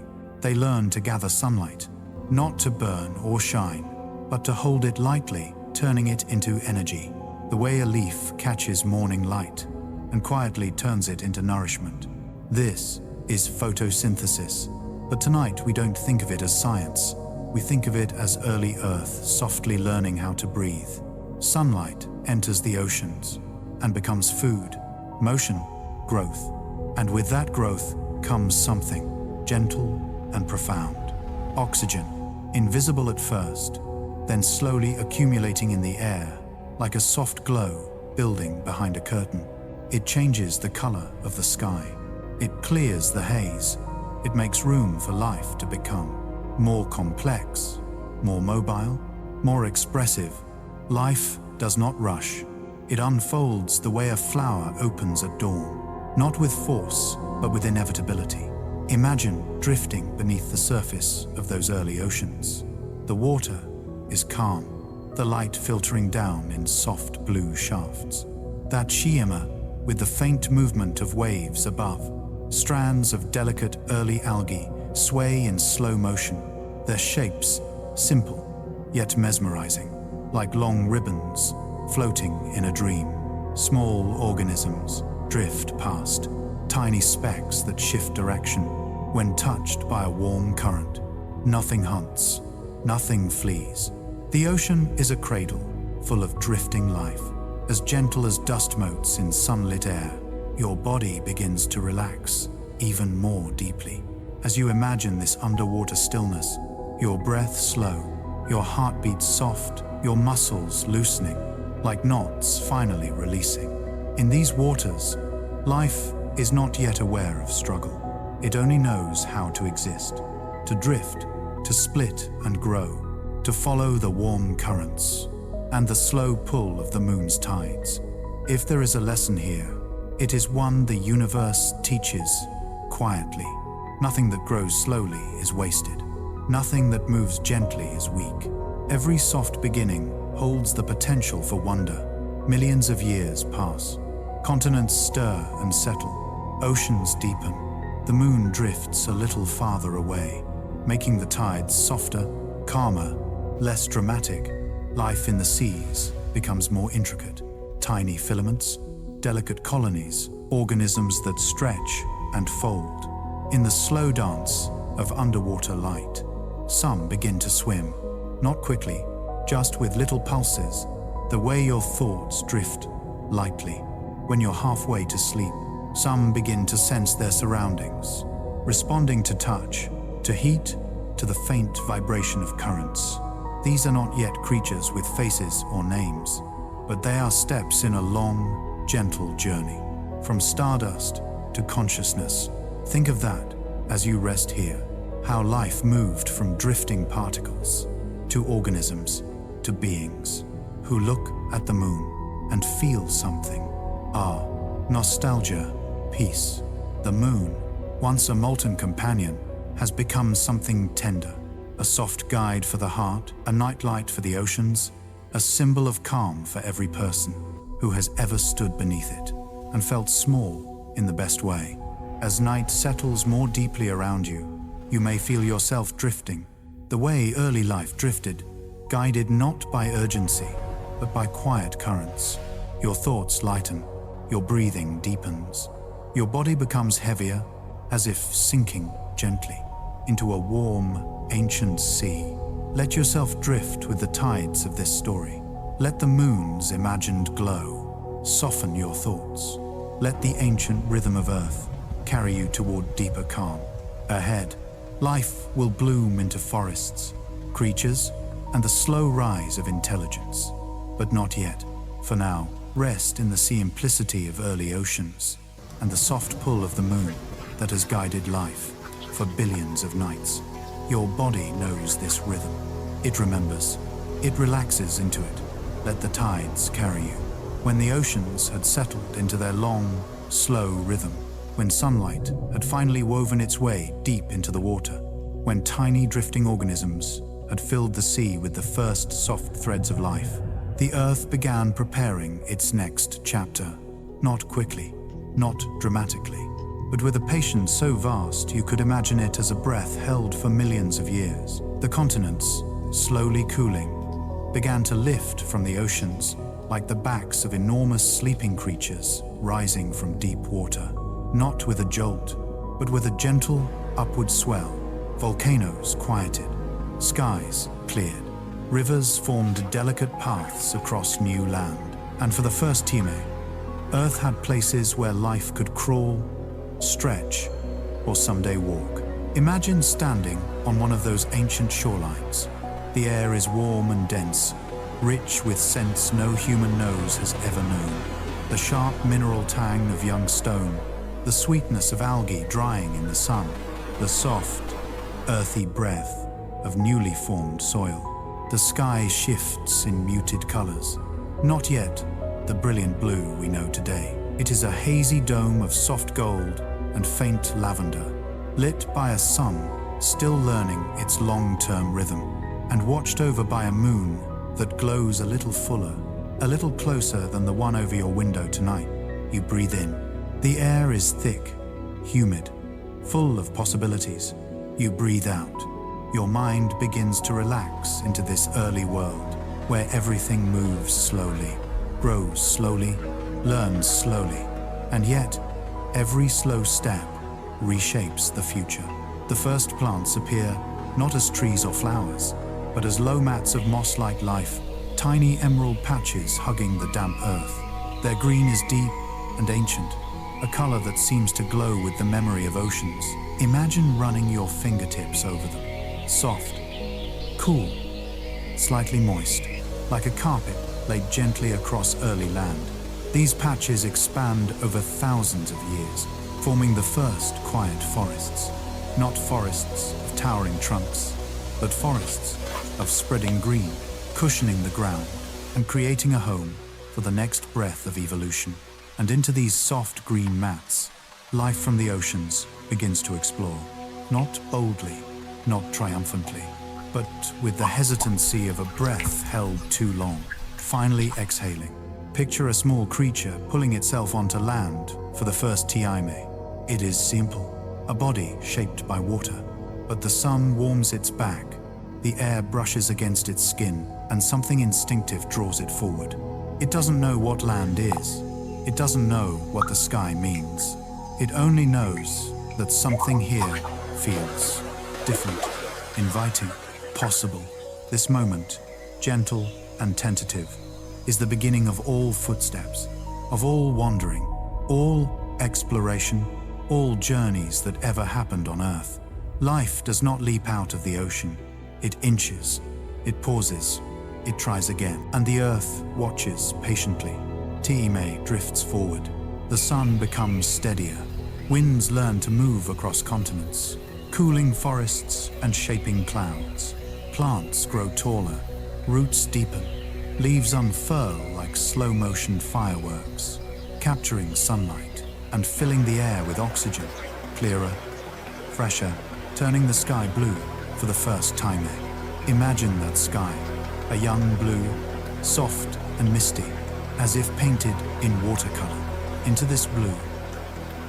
They learn to gather sunlight, not to burn or shine, but to hold it lightly, turning it into energy, the way a leaf catches morning light and quietly turns it into nourishment. This is photosynthesis, but tonight we don't think of it as science. We think of it as early Earth softly learning how to breathe. Sunlight enters the oceans and becomes food, motion, growth, and with that growth comes something gentle and profound. Oxygen, invisible at first, then slowly accumulating in the air, like a soft glow building behind a curtain. It changes the color of the sky. It clears the haze. It makes room for life to become more complex, more mobile, more expressive. Life does not rush. It unfolds the way a flower opens at dawn, not with force, but with inevitability. Imagine drifting beneath the surface of those early oceans. The water is calm, the light filtering down in soft blue shafts. That shimmer with the faint movement of waves above. Strands of delicate early algae sway in slow motion, their shapes simple yet mesmerizing, like long ribbons floating in a dream. Small organisms drift past, tiny specks that shift direction when touched by a warm current. Nothing hunts, nothing flees. The ocean is a cradle full of drifting life, as gentle as dust motes in sunlit air. Your body begins to relax even more deeply as you imagine this underwater stillness, your breath slow, your heartbeat soft, your muscles loosening, like knots finally releasing. In these waters, life is not yet aware of struggle. It only knows how to exist, to drift, to split and grow, to follow the warm currents and the slow pull of the moon's tides. If there is a lesson here, it is one the universe teaches quietly. Nothing that grows slowly is wasted. Nothing that moves gently is weak. Every soft beginning holds the potential for wonder. Millions of years pass. Continents stir and settle. Oceans deepen. The moon drifts a little farther away, making the tides softer, calmer, less dramatic. Life in the seas becomes more intricate. Tiny filaments, delicate colonies, organisms that stretch and fold. In the slow dance of underwater light, some begin to swim, not quickly, just with little pulses, the way your thoughts drift lightly when you're halfway to sleep. Some begin to sense their surroundings, responding to touch, to heat, to the faint vibration of currents. These are not yet creatures with faces or names, but they are steps in a long, gentle journey, from stardust to consciousness. Think of that as you rest here, how life moved from drifting particles to organisms to beings who look at the moon and feel something. Nostalgia, peace. The moon, once a molten companion, has become something tender, a soft guide for the heart, a nightlight for the oceans, a symbol of calm for every person who has ever stood beneath it and felt small in the best way. As night settles more deeply around you, you may feel yourself drifting, the way early life drifted, guided not by urgency, but by quiet currents. Your thoughts lighten, your breathing deepens, your body becomes heavier, as if sinking gently into a warm, ancient sea. Let yourself drift with the tides of this story. Let the moon's imagined glow soften your thoughts. Let the ancient rhythm of Earth carry you toward deeper calm. Ahead, life will bloom into forests, creatures, and the slow rise of intelligence. But not yet. For now, rest in the simplicity of early oceans and the soft pull of the moon that has guided life for billions of nights. Your body knows this rhythm. It remembers. It relaxes into it. Let the tides carry you. When the oceans had settled into their long, slow rhythm, when sunlight had finally woven its way deep into the water, when tiny drifting organisms had filled the sea with the first soft threads of life, the earth began preparing its next chapter. Not quickly, not dramatically, but with a patience so vast you could imagine it as a breath held for millions of years. The continents, slowly cooling, began to lift from the oceans like the backs of enormous sleeping creatures rising from deep water. Not with a jolt, but with a gentle upward swell. Volcanoes quieted, skies cleared, rivers formed delicate paths across new land. And for the first time, Earth had places where life could crawl, stretch, or someday walk. Imagine standing on one of those ancient shorelines. The air is warm and dense, rich with scents no human nose has ever known. The sharp mineral tang of young stone, the sweetness of algae drying in the sun, the soft, earthy breath of newly formed soil. The sky shifts in muted colors. Not yet the brilliant blue we know today. It is a hazy dome of soft gold and faint lavender, lit by a sun still learning its long-term rhythm, and watched over by a moon that glows a little fuller, a little closer than the one over your window tonight. You breathe in. The air is thick, humid, full of possibilities. You breathe out. Your mind begins to relax into this early world where everything moves slowly, grows slowly, learns slowly, and yet every slow step reshapes the future. The first plants appear not as trees or flowers, but as low mats of moss-like life, tiny emerald patches hugging the damp earth. Their green is deep and ancient, a color that seems to glow with the memory of oceans. Imagine running your fingertips over them. Soft, cool, slightly moist, like a carpet laid gently across early land. These patches expand over thousands of years, forming the first quiet forests. Not forests of towering trunks, but forests of spreading green, cushioning the ground and creating a home for the next breath of evolution. And into these soft green mats, life from the oceans begins to explore, not boldly, not triumphantly, but with the hesitancy of a breath held too long, finally exhaling. Picture a small creature pulling itself onto land for the first time. It is simple, a body shaped by water, but the sun warms its back, the air brushes against its skin, and something instinctive draws it forward. It doesn't know what land is. It doesn't know what the sky means. It only knows that something here feels different, inviting, possible. This moment, gentle and tentative, is the beginning of all footsteps, of all wandering, all exploration, all journeys that ever happened on Earth. Life does not leap out of the ocean. It inches, it pauses, it tries again, and the Earth watches patiently. Time drifts forward. The sun becomes steadier. Winds learn to move across continents, cooling forests and shaping clouds. Plants grow taller, roots deepen, leaves unfurl like slow-motion fireworks, capturing sunlight and filling the air with oxygen, clearer, fresher, turning the sky blue for the first time. Imagine that sky, a young blue, soft and misty, as if painted in watercolor. Into this blue,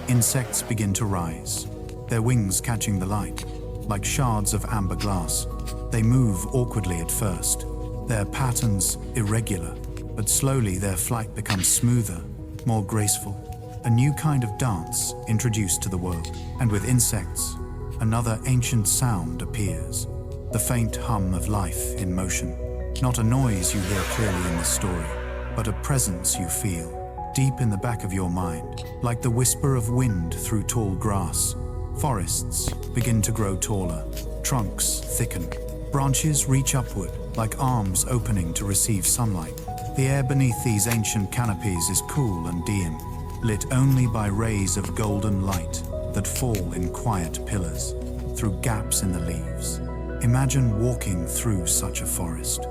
insects begin to rise, their wings catching the light, like shards of amber glass. They move awkwardly at first, their patterns irregular, but slowly their flight becomes smoother, more graceful. A new kind of dance introduced to the world, and with insects, another ancient sound appears, the faint hum of life in motion. Not a noise you hear clearly in the story, but a presence you feel, deep in the back of your mind, like the whisper of wind through tall grass. Forests begin to grow taller, trunks thicken, branches reach upward, like arms opening to receive sunlight. The air beneath these ancient canopies is cool and dim, lit only by rays of golden light that fall in quiet pillars, through gaps in the leaves. Imagine walking through such a forest.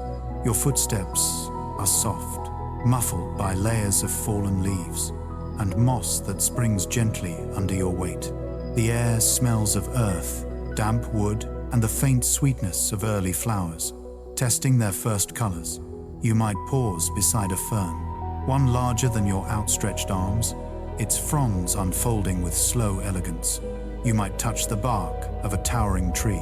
Your footsteps are soft, muffled by layers of fallen leaves, and moss that springs gently under your weight. The air smells of earth, damp wood, and the faint sweetness of early flowers, testing their first colors. You might pause beside a fern, one larger than your outstretched arms, its fronds unfolding with slow elegance. You might touch the bark of a towering tree,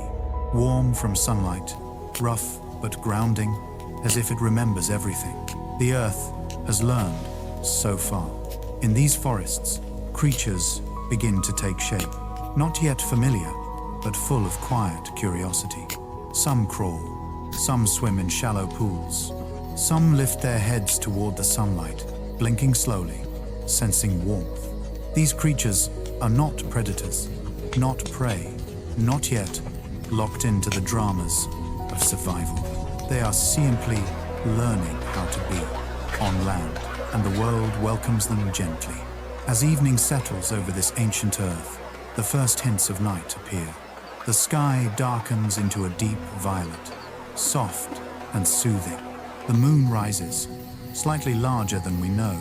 warm from sunlight, rough but grounding, as if it remembers everything. The earth has learned so far. In these forests, creatures begin to take shape, not yet familiar, but full of quiet curiosity. Some crawl, some swim in shallow pools, some lift their heads toward the sunlight, blinking slowly, sensing warmth. These creatures are not predators, not prey, not yet locked into the dramas of survival. They are simply learning how to be on land, and the world welcomes them gently. As evening settles over this ancient earth, the first hints of night appear. The sky darkens into a deep violet, soft and soothing. The moon rises, slightly larger than we know,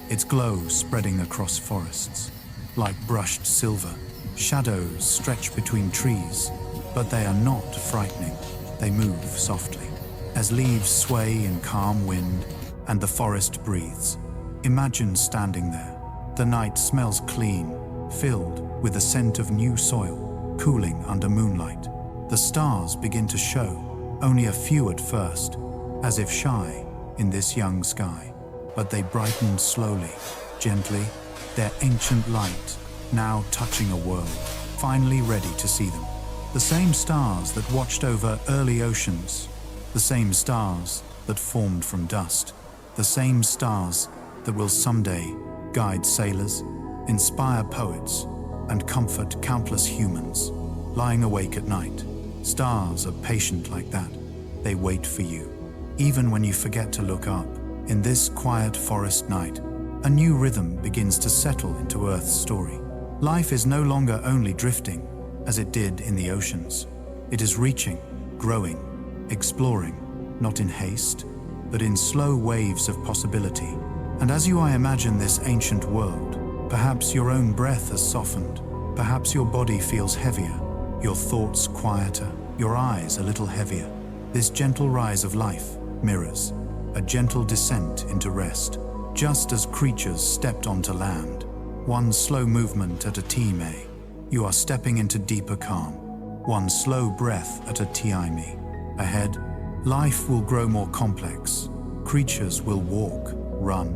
its glow spreading across forests. Like brushed silver, shadows stretch between trees, but they are not frightening. They move softly, as leaves sway in calm wind and the forest breathes. Imagine standing there. The night smells clean, filled with the scent of new soil, cooling under moonlight. The stars begin to show, only a few at first, as if shy in this young sky. But they brighten slowly, gently, their ancient light now touching a world, finally ready to see them. The same stars that watched over early oceans, the same stars that formed from dust, the same stars that will someday guide sailors, inspire poets, and comfort countless humans lying awake at night. Stars are patient like that. They wait for you, even when you forget to look up. In this quiet forest night, a new rhythm begins to settle into Earth's story. Life is no longer only drifting, as it did in the oceans. It is reaching, growing, exploring, not in haste, but in slow waves of possibility. And as you imagine this ancient world, perhaps your own breath has softened, perhaps your body feels heavier, your thoughts quieter, your eyes a little heavier. This gentle rise of life mirrors a gentle descent into rest, just as creatures stepped onto land. One slow movement at a time, you are stepping into deeper calm. One slow breath at a time. Ahead, life will grow more complex. Creatures will walk, run,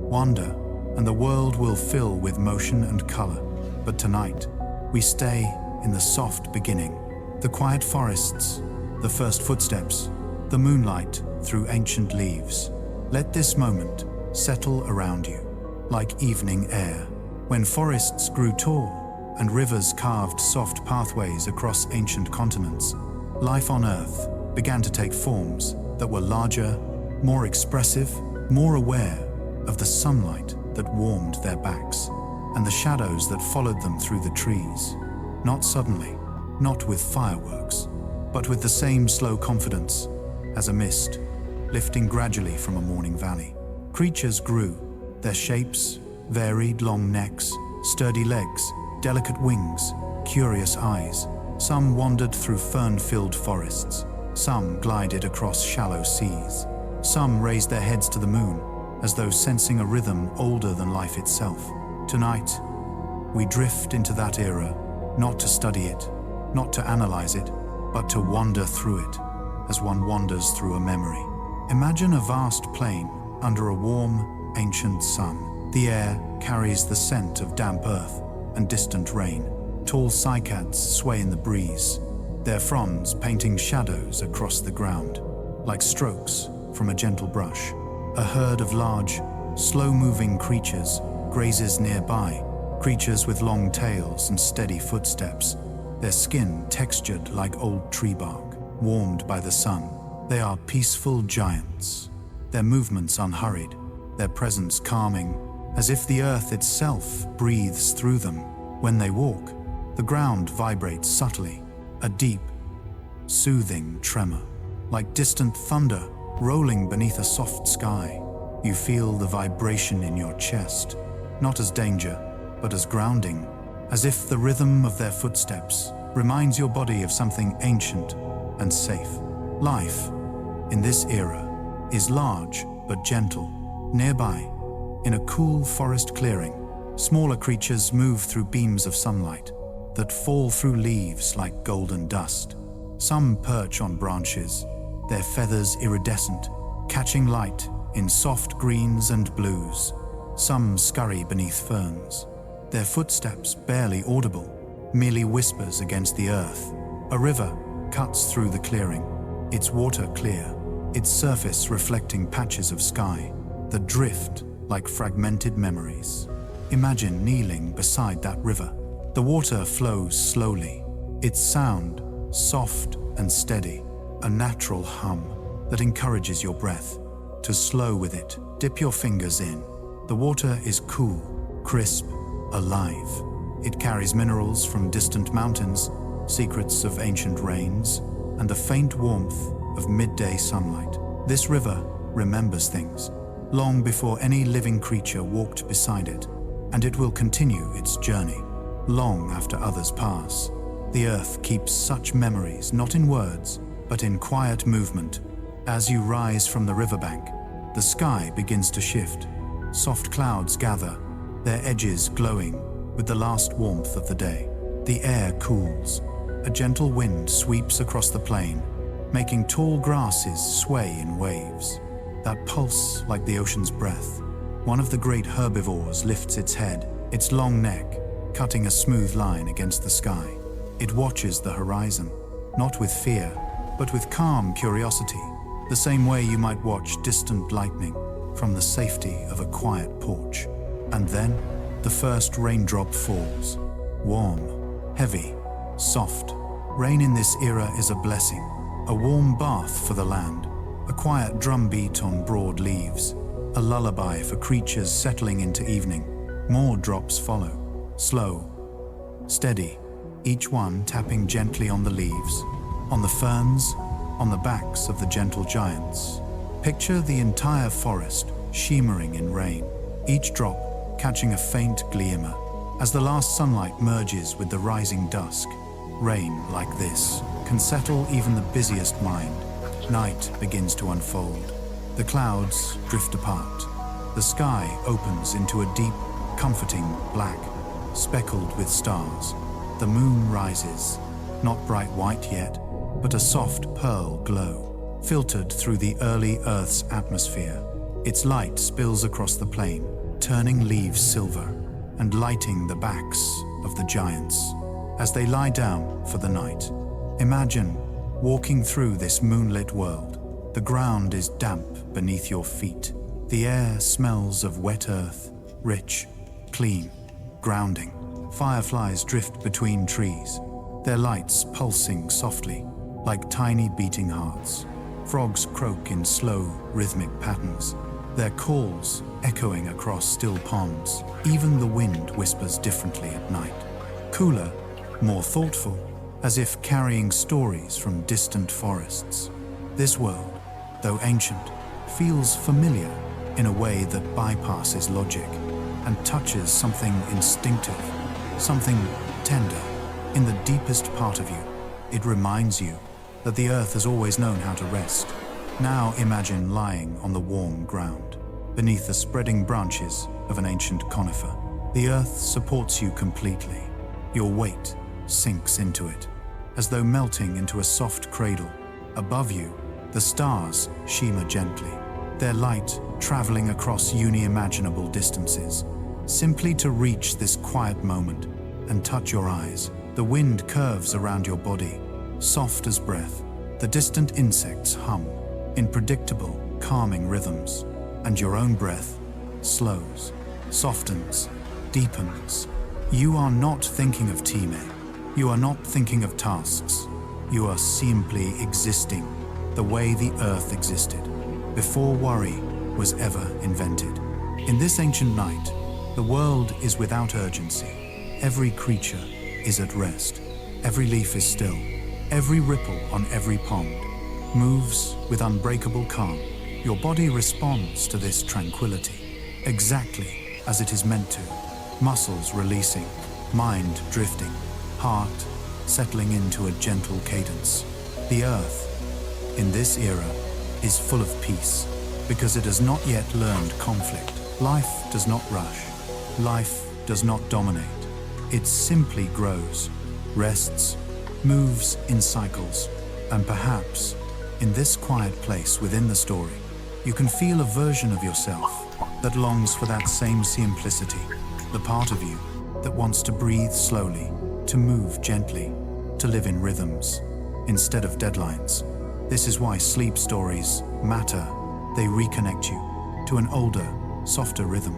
wander, and the world will fill with motion and color. But tonight, we stay in the soft beginning, the quiet forests, the first footsteps, the moonlight through ancient leaves. Let this moment settle around you, like evening air. When forests grew tall and rivers carved soft pathways across ancient continents, life on Earth began to take forms that were larger, more expressive, more aware of the sunlight that warmed their backs and the shadows that followed them through the trees. Not suddenly, not with fireworks, but with the same slow confidence as a mist, lifting gradually from a morning valley. Creatures grew, their shapes varied: long necks, sturdy legs, delicate wings, curious eyes. Some wandered through fern-filled forests, some glided across shallow seas, some raised their heads to the moon, as though sensing a rhythm older than life itself. Tonight, we drift into that era, not to study it, not to analyze it, but to wander through it, as one wanders through a memory. Imagine a vast plain under a warm, ancient sun. The air carries the scent of damp earth and distant rain. Tall cycads sway in the breeze, their fronds painting shadows across the ground, like strokes from a gentle brush. A herd of large, slow-moving creatures grazes nearby, creatures with long tails and steady footsteps, their skin textured like old tree bark, warmed by the sun. They are peaceful giants, their movements unhurried, their presence calming, as if the earth itself breathes through them. When they walk, the ground vibrates subtly, a deep, soothing tremor, like distant thunder rolling beneath a soft sky. You feel the vibration in your chest, not as danger, but as grounding, as if the rhythm of their footsteps reminds your body of something ancient and safe. Life, in this era, is large but gentle. Nearby, in a cool forest clearing, smaller creatures move through beams of sunlight that fall through leaves like golden dust. Some perch on branches, their feathers iridescent, catching light in soft greens and blues. Some scurry beneath ferns, their footsteps barely audible, merely whispers against the earth. A river cuts through the clearing, its water clear, its surface reflecting patches of sky that drift like fragmented memories. Imagine kneeling beside that river. The water flows slowly, its sound soft and steady, a natural hum that encourages your breath. to slow with it. Dip your fingers in. The water is cool, crisp, alive. It carries minerals from distant mountains, secrets of ancient rains, and the faint warmth of midday sunlight. This river remembers things, long before any living creature walked beside it, and it will continue its journey, long after others pass. The earth keeps such memories, not in words, but in quiet movement. As you rise from the riverbank, the sky begins to shift. Soft clouds gather, their edges glowing with the last warmth of the day. The air cools. A gentle wind sweeps across the plain, making tall grasses sway in waves that pulse like the ocean's breath. One of the great herbivores lifts its head, its long neck cutting a smooth line against the sky. It watches the horizon, not with fear, but with calm curiosity, the same way you might watch distant lightning from the safety of a quiet porch. And then, the first raindrop falls. Warm, heavy, soft. Rain in this era is a blessing, a warm bath for the land, a quiet drumbeat on broad leaves, a lullaby for creatures settling into evening. More drops follow, slow, steady, each one tapping gently on the leaves, on the ferns, on the backs of the gentle giants. Picture the entire forest shimmering in rain, each drop catching a faint gleamer. As the last sunlight merges with the rising dusk, rain like this can settle even the busiest mind. Night begins to unfold. The clouds drift apart. The sky opens into a deep, comforting black, speckled with stars. The moon rises, not bright white yet, but a soft pearl glow, filtered through the early Earth's atmosphere. Its light spills across the plain, turning leaves silver and lighting the backs of the giants as they lie down for the night. Imagine walking through this moonlit world. The ground is damp beneath your feet. The air smells of wet earth, rich, clean, grounding. Fireflies drift between trees, their lights pulsing softly, like tiny beating hearts. Frogs croak in slow, rhythmic patterns, their calls echoing across still ponds. Even the wind whispers differently at night, cooler, more thoughtful, as if carrying stories from distant forests. This world, though ancient, feels familiar in a way that bypasses logic and touches something instinctive, something tender. In the deepest part of you, it reminds you that the earth has always known how to rest. Now imagine lying on the warm ground, beneath the spreading branches of an ancient conifer. The earth supports you completely. Your weight sinks into it, as though melting into a soft cradle. Above you, the stars shimmer gently, their light traveling across unimaginable distances. Simply to reach this quiet moment and touch your eyes, the wind curves around your body, soft as breath. The distant insects hum in predictable, calming rhythms, and your own breath slows, softens, deepens. You are not thinking of Time. You are not thinking of tasks. You are simply existing the way the earth existed, before worry was ever invented. In this ancient night, the world is without urgency. Every creature is at rest. Every leaf is still. Every ripple on every pond moves with unbreakable calm. Your body responds to this tranquility, exactly as it is meant to. Muscles releasing, mind drifting, heart settling into a gentle cadence. The earth, in this era, is full of peace, because it has not yet learned conflict. Life does not rush. Life does not dominate. It simply grows, rests, moves in cycles, and perhaps, in this quiet place within the story, you can feel a version of yourself that longs for that same simplicity, the part of you that wants to breathe slowly, to move gently, to live in rhythms instead of deadlines. This is why sleep stories matter. They reconnect you to an older, softer rhythm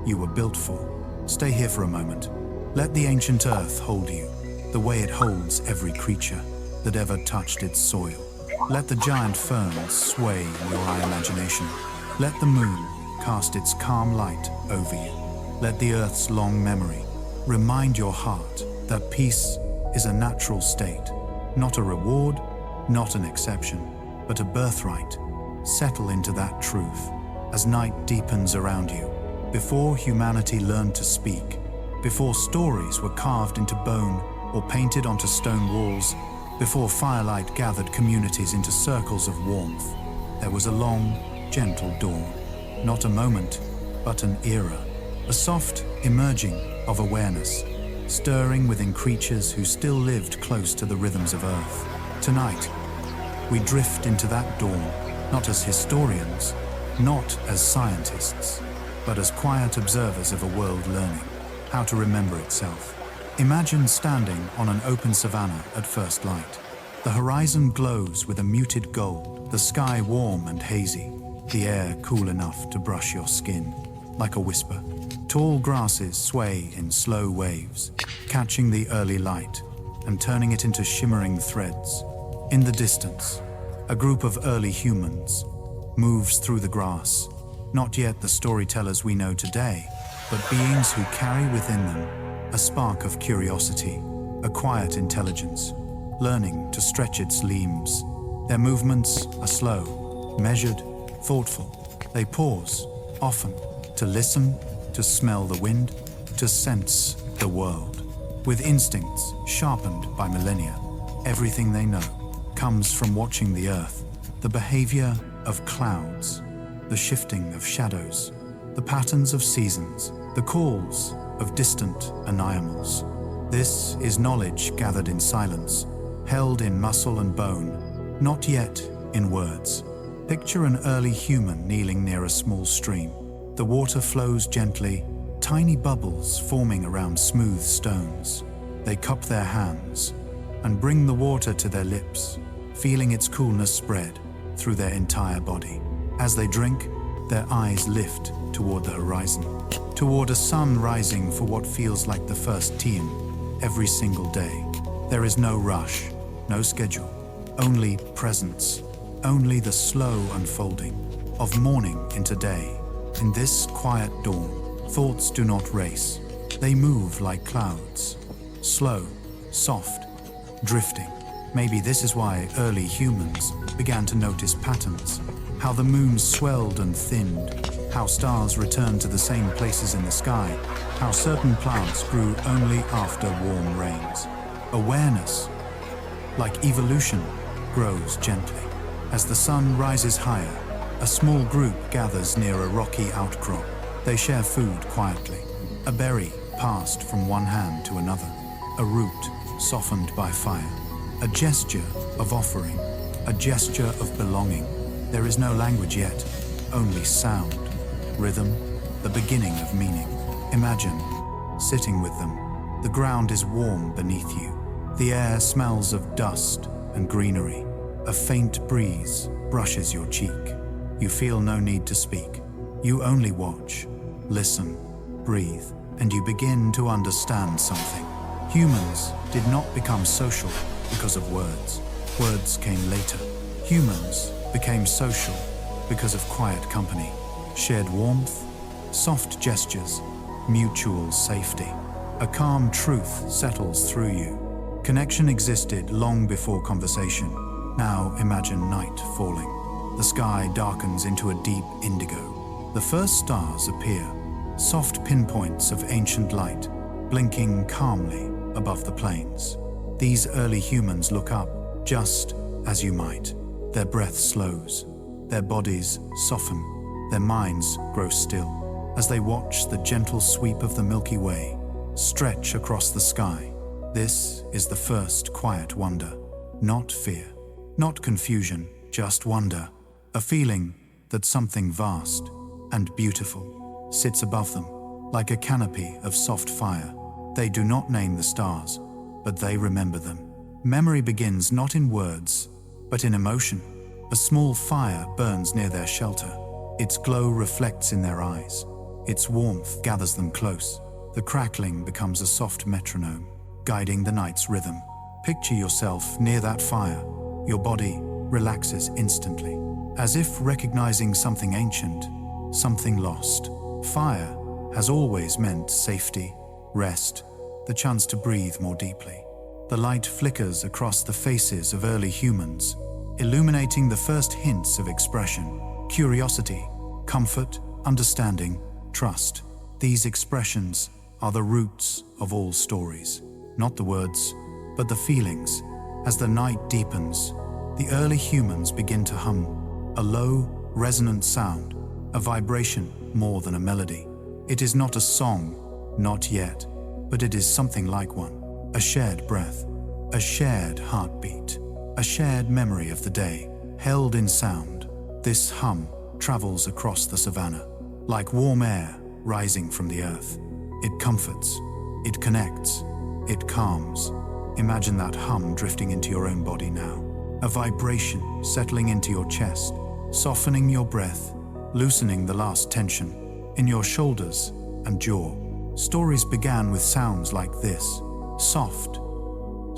you were built for. Stay here for a moment. Let the ancient earth hold you, the way it holds every creature that ever touched its soil. Let the giant ferns sway in your imagination. Let the moon cast its calm light over you. Let the earth's long memory remind your heart that peace is a natural state, not a reward, not an exception, but a birthright. Settle into that truth as night deepens around you. Before humanity learned to speak, before stories were carved into bone or painted onto stone walls, before firelight gathered communities into circles of warmth, there was a long, gentle dawn. Not a moment, but an era. A soft emerging of awareness, stirring within creatures who still lived close to the rhythms of Earth. Tonight, we drift into that dawn, not as historians, not as scientists, but as quiet observers of a world learning how to remember itself. Imagine standing on an open savanna at first light. The horizon glows with a muted gold, the sky warm and hazy, the air cool enough to brush your skin, like a whisper. Tall grasses sway in slow waves, catching the early light and turning it into shimmering threads. In the distance, a group of early humans moves through the grass, not yet the storytellers we know today, but beings who carry within them a spark of curiosity, a quiet intelligence, learning to stretch its limbs. Their movements are slow, measured, thoughtful. They pause, often, to listen, to smell the wind, to sense the world. With instincts sharpened by millennia, everything they know comes from watching the earth, the behavior of clouds, the shifting of shadows, the patterns of seasons, the calls of distant animals. This is knowledge gathered in silence, held in muscle and bone, not yet in words. Picture an early human kneeling near a small stream. The water flows gently, tiny bubbles forming around smooth stones. They cup their hands and bring the water to their lips, feeling its coolness spread through their entire body. As they drink, their eyes lift toward the horizon, toward a sun rising for what feels like the first TM every single day. There is no rush, no schedule, only presence, only the slow unfolding of morning into day. In this quiet dawn, thoughts do not race. They move like clouds, slow, soft, drifting. Maybe this is why early humans began to notice patterns, how the moon swelled and thinned, how stars returned to the same places in the sky, how certain plants grew only after warm rains. Awareness, like evolution, grows gently. As the sun rises higher, a small group gathers near a rocky outcrop. They share food quietly. A berry passed from one hand to another, a root softened by fire, a gesture of offering, a gesture of belonging. There is no language yet, only sound, rhythm, the beginning of meaning. Imagine sitting with them. The ground is warm beneath you. The air smells of dust and greenery. A faint breeze brushes your cheek. You feel no need to speak. You only watch, listen, breathe, and you begin to understand something. Humans did not become social because of words. Words came later. Humans became social because of quiet company, shared warmth, soft gestures, mutual safety. A calm truth settles through you. Connection existed long before conversation. Now imagine night falling. The sky darkens into a deep indigo. The first stars appear, soft pinpoints of ancient light, blinking calmly above the plains. These early humans look up, just as you might. Their breath slows, their bodies soften, their minds grow still, as they watch the gentle sweep of the Milky Way stretch across the sky. This is the first quiet wonder, not fear, not confusion, just wonder. A feeling that something vast and beautiful sits above them, like a canopy of soft fire. They do not name the stars, but they remember them. Memory begins not in words, but in emotion. A small fire burns near their shelter. Its glow reflects in their eyes. Its warmth gathers them close. The crackling becomes a soft metronome, guiding the night's rhythm. Picture yourself near that fire, your body relaxes instantly, as if recognizing something ancient, something lost. Fire has always meant safety, rest, the chance to breathe more deeply. The light flickers across the faces of early humans, illuminating the first hints of expression, curiosity, comfort, understanding, trust. These expressions are the roots of all stories, not the words, but the feelings. As the night deepens, the early humans begin to hum, a low, resonant sound, a vibration more than a melody. It is not a song, not yet, but it is something like one, a shared breath, a shared heartbeat, a shared memory of the day, held in sound. This hum travels across the savannah, like warm air rising from the earth. It comforts, it connects, it calms. Imagine that hum drifting into your own body now, a vibration settling into your chest, softening your breath, loosening the last tension in your shoulders and jaw. Stories began with sounds like this, soft,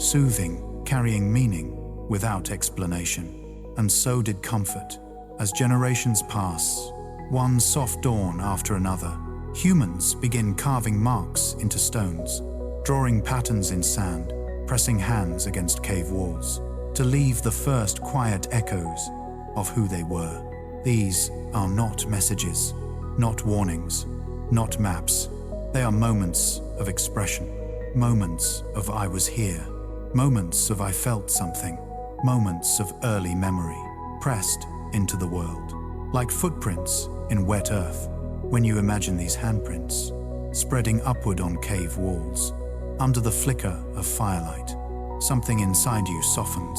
soothing, carrying meaning without explanation. And so did comfort. As generations pass, one soft dawn after another, humans begin carving marks into stones, drawing patterns in sand, pressing hands against cave walls, to leave the first quiet echoes of who they were. These are not messages, not warnings, not maps. They are moments of expression, moments of I was here, moments of I felt something, moments of early memory, pressed into the world. Like footprints in wet earth, when you imagine these handprints, spreading upward on cave walls, under the flicker of firelight, something inside you softens,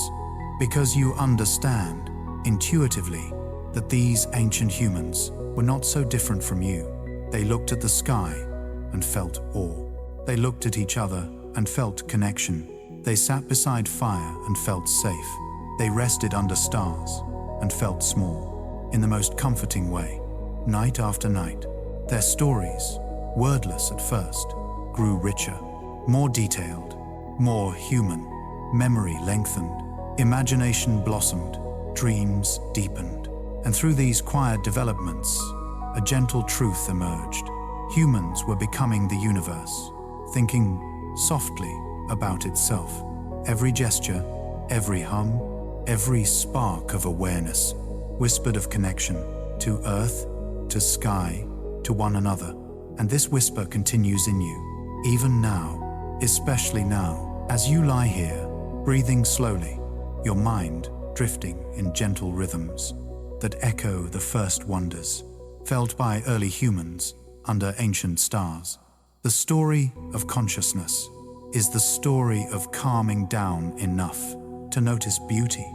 because you understand, intuitively, that these ancient humans were not so different from you. They looked at the sky and felt awe. They looked at each other and felt connection. They sat beside fire and felt safe. They rested under stars and felt small, in the most comforting way. Night after night, their stories, wordless at first, grew richer, more detailed, more human. Memory lengthened, imagination blossomed, dreams deepened. And through these quiet developments, a gentle truth emerged. Humans were becoming the universe, thinking softly about itself. Every gesture, every hum, every spark of awareness whispered of connection to earth, to sky, to one another. And this whisper continues in you, even now, especially now, as you lie here, breathing slowly, your mind drifting in gentle rhythms that echo the first wonders felt by early humans under ancient stars. The story of consciousness is the story of calming down enough to notice beauty.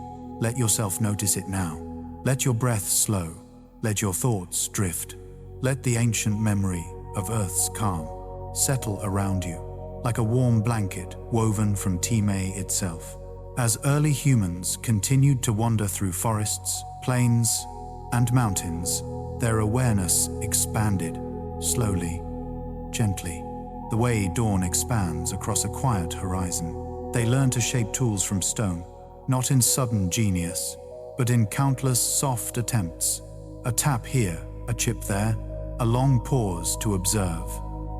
Let yourself notice it now. Let your breath slow. Let your thoughts drift. Let the ancient memory of Earth's calm settle around you, like a warm blanket woven from Time itself. As early humans continued to wander through forests, plains, and mountains, their awareness expanded, slowly, gently, the way dawn expands across a quiet horizon. They learned to shape tools from stone, not in sudden genius, but in countless soft attempts. A tap here, a chip there, a long pause to observe,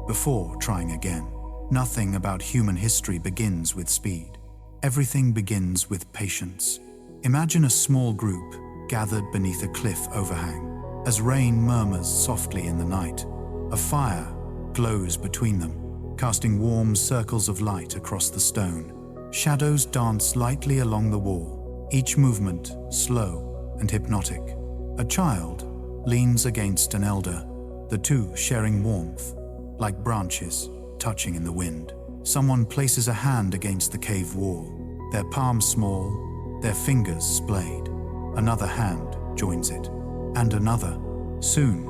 before trying again. Nothing about human history begins with speed. Everything begins with patience. Imagine a small group gathered beneath a cliff overhang. As rain murmurs softly in the night, a fire glows between them, casting warm circles of light across the stone. Shadows dance lightly along the wall, each movement slow and hypnotic. A child leans against an elder, the two sharing warmth, like branches touching in the wind. Someone places a hand against the cave wall, their palm small, their fingers splayed. Another hand joins it, and another. Soon,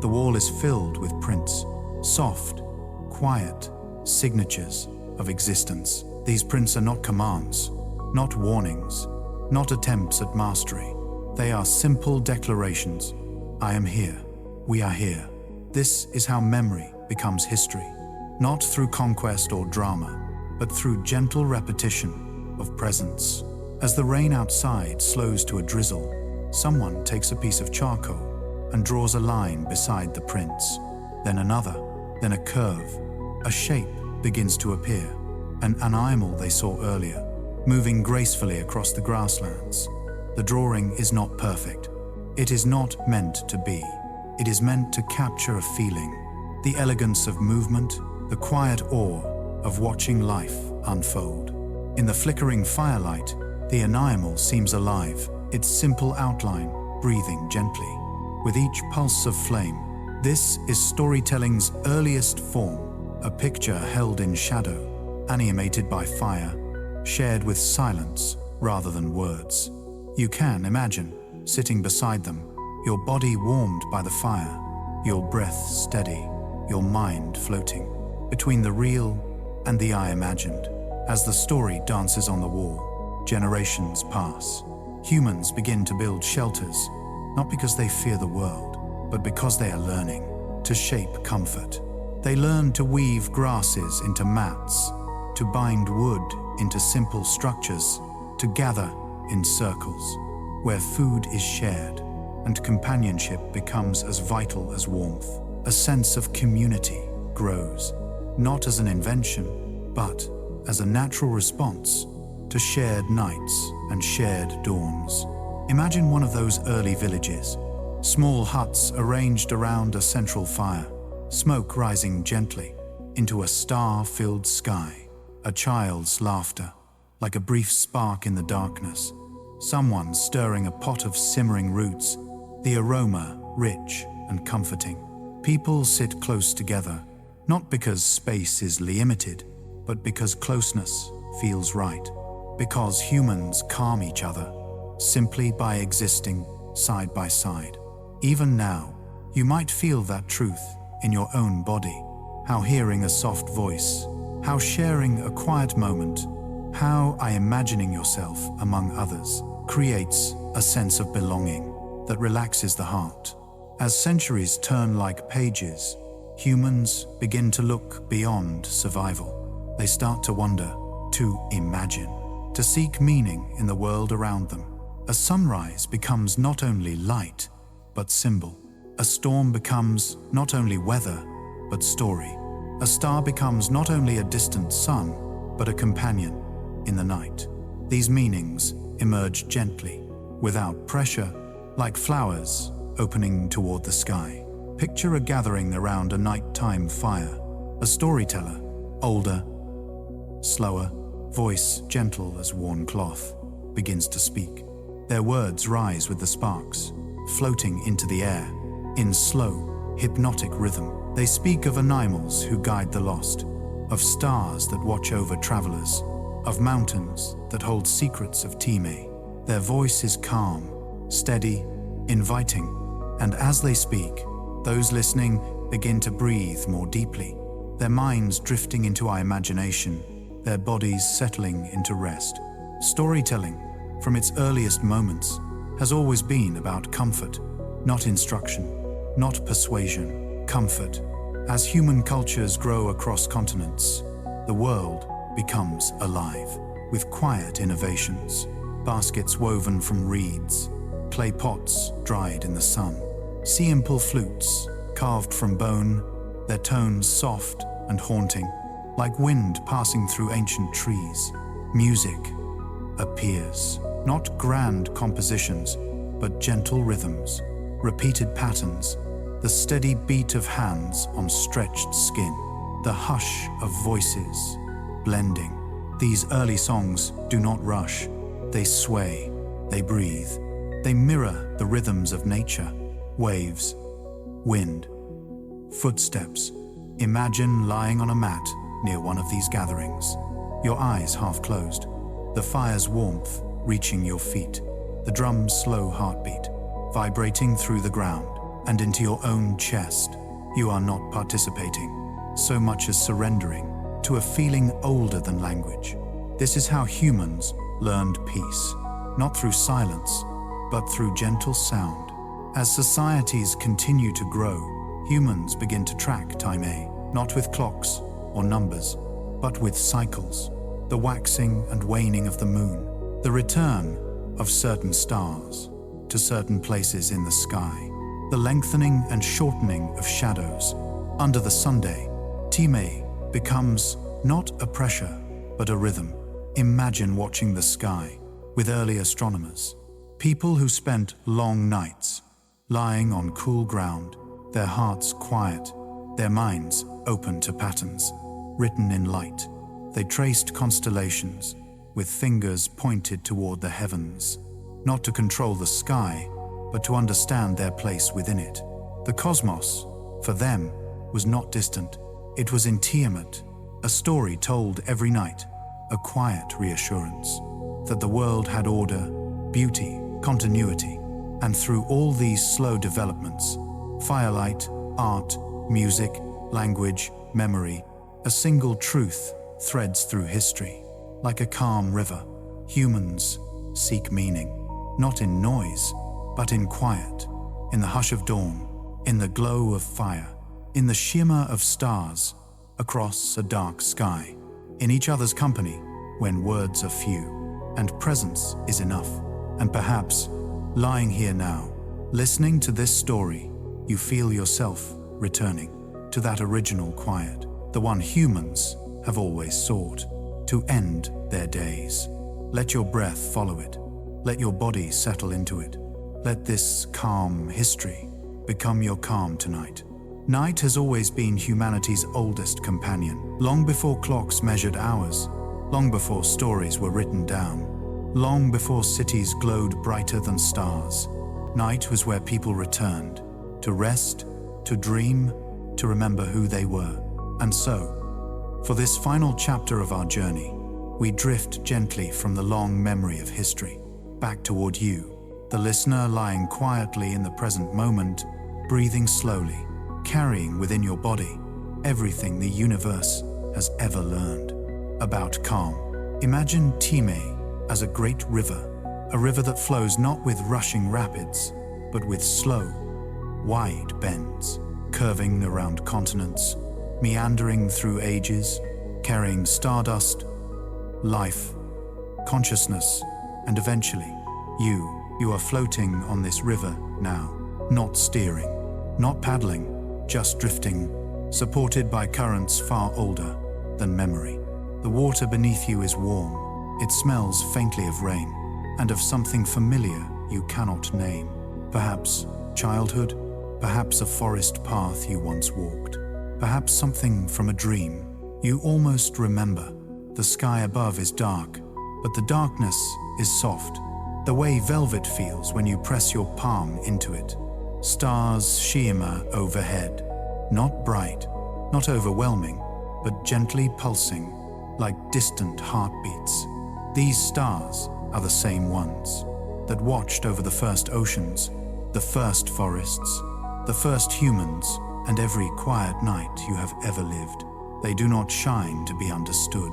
the wall is filled with prints, soft, quiet signatures of existence. These prints are not commands, not warnings, not attempts at mastery. They are simple declarations. I am here. We are here. This is how memory becomes history, not through conquest or drama, but through gentle repetition of presence, As the rain outside slows to a drizzle, someone takes a piece of charcoal and draws a line beside the prints. Then another, then a curve. A shape begins to appear, an animal they saw earlier, moving gracefully across the grasslands. The drawing is not perfect. It is not meant to be. It is meant to capture a feeling, the elegance of movement, the quiet awe of watching life unfold. In the flickering firelight, the animal seems alive, its simple outline breathing gently. With each pulse of flame, this is storytelling's earliest form, a picture held in shadow, animated by fire, shared with silence rather than words. You can imagine sitting beside them, your body warmed by the fire, your breath steady, your mind floating between the real and the I imagined. As the story dances on the wall, generations pass. Humans begin to build shelters, not because they fear the world, but because they are learning to shape comfort. They learn to weave grasses into mats, to bind wood into simple structures, to gather in circles, where food is shared and companionship becomes as vital as warmth. A sense of community grows, not as an invention, but as a natural response to shared nights and shared dawns. Imagine one of those early villages, small huts arranged around a central fire, smoke rising gently into a star-filled sky, a child's laughter, like a brief spark in the darkness, someone stirring a pot of simmering roots, the aroma rich and comforting. People sit close together, not because space is limited, but because closeness feels right, because humans calm each other simply by existing side by side. Even now, you might feel that truth in your own body, how hearing a soft voice, how sharing a quiet moment, how imagining yourself among others creates a sense of belonging that relaxes the heart. As centuries turn like pages, humans begin to look beyond survival. They start to wonder, to imagine, to seek meaning in the world around them. A sunrise becomes not only light, but symbol. A storm becomes not only weather, but story. A star becomes not only a distant sun, but a companion in the night. These meanings emerge gently, without pressure, like flowers opening toward the sky. Picture a gathering around a nighttime fire. A storyteller, older, slower, voice gentle as worn cloth, begins to speak. Their words rise with the sparks, floating into the air. In slow, hypnotic rhythm, they speak of animals who guide the lost, of stars that watch over travelers, of mountains that hold secrets of Time. Their voice is calm, steady, inviting, and as they speak, those listening begin to breathe more deeply, their minds drifting into our imagination, their bodies settling into rest. Storytelling, from its earliest moments, has always been about comfort, not instruction, not persuasion, comfort. As human cultures grow across continents, the world becomes alive with quiet innovations, baskets woven from reeds, clay pots dried in the sun, simple flutes carved from bone, their tones soft and haunting, like wind passing through ancient trees. Music appears, not grand compositions, but gentle rhythms, repeated patterns, the steady beat of hands on stretched skin, the hush of voices blending. These early songs do not rush. They sway, they breathe, they mirror the rhythms of nature, waves, wind, footsteps. Imagine lying on a mat near one of these gatherings, your eyes half closed, the fire's warmth reaching your feet, the drum's slow heartbeat vibrating through the ground and into your own chest. You are not participating, so much as surrendering to a feeling older than language. This is how humans learned peace, not through silence, but through gentle sound. As societies continue to grow, humans begin to track time, not with clocks or numbers, but with cycles, the waxing and waning of the moon, the return of certain stars to certain places in the sky, the lengthening and shortening of shadows. Under the Sunday, Time becomes not a pressure, but a rhythm. Imagine watching the sky with early astronomers, people who spent long nights lying on cool ground, their hearts quiet, their minds open to patterns written in light. They traced constellations with fingers pointed toward the heavens, not to control the sky, but to understand their place within it. The cosmos, for them, was not distant. It was intimate, a story told every night, a quiet reassurance that the world had order, beauty, continuity, and through all these slow developments, firelight, art, music, language, memory, a single truth threads through history. Like a calm river, humans seek meaning, not in noise, but in quiet, in the hush of dawn, in the glow of fire, in the shimmer of stars across a dark sky, in each other's company when words are few and presence is enough. And perhaps, lying here now, listening to this story, you feel yourself returning to that original quiet, the one humans have always sought, to end their days. Let your breath follow it. Let your body settle into it. Let this calm history become your calm tonight. Night has always been humanity's oldest companion. Long before clocks measured hours, long before stories were written down, long before cities glowed brighter than stars, night was where people returned to rest, to dream, to remember who they were. And so, for this final chapter of our journey, we drift gently from the long memory of history back toward you, the listener lying quietly in the present moment, breathing slowly, carrying within your body everything the universe has ever learned about calm. Imagine Time as a great river, a river that flows not with rushing rapids, but with slow, wide bends, curving around continents, meandering through ages, carrying stardust, life, consciousness, and eventually, you are floating on this river now, not steering, not paddling, just drifting, supported by currents far older than memory. The water beneath you is warm. It smells faintly of rain and of something familiar you cannot name. Perhaps childhood, perhaps a forest path you once walked, perhaps something from a dream you almost remember. The sky above is dark, but the darkness is soft, the way velvet feels when you press your palm into it. Stars shimmer overhead, not bright, not overwhelming, but gently pulsing, like distant heartbeats. These stars are the same ones that watched over the first oceans, the first forests, the first humans, and every quiet night you have ever lived. They do not shine to be understood.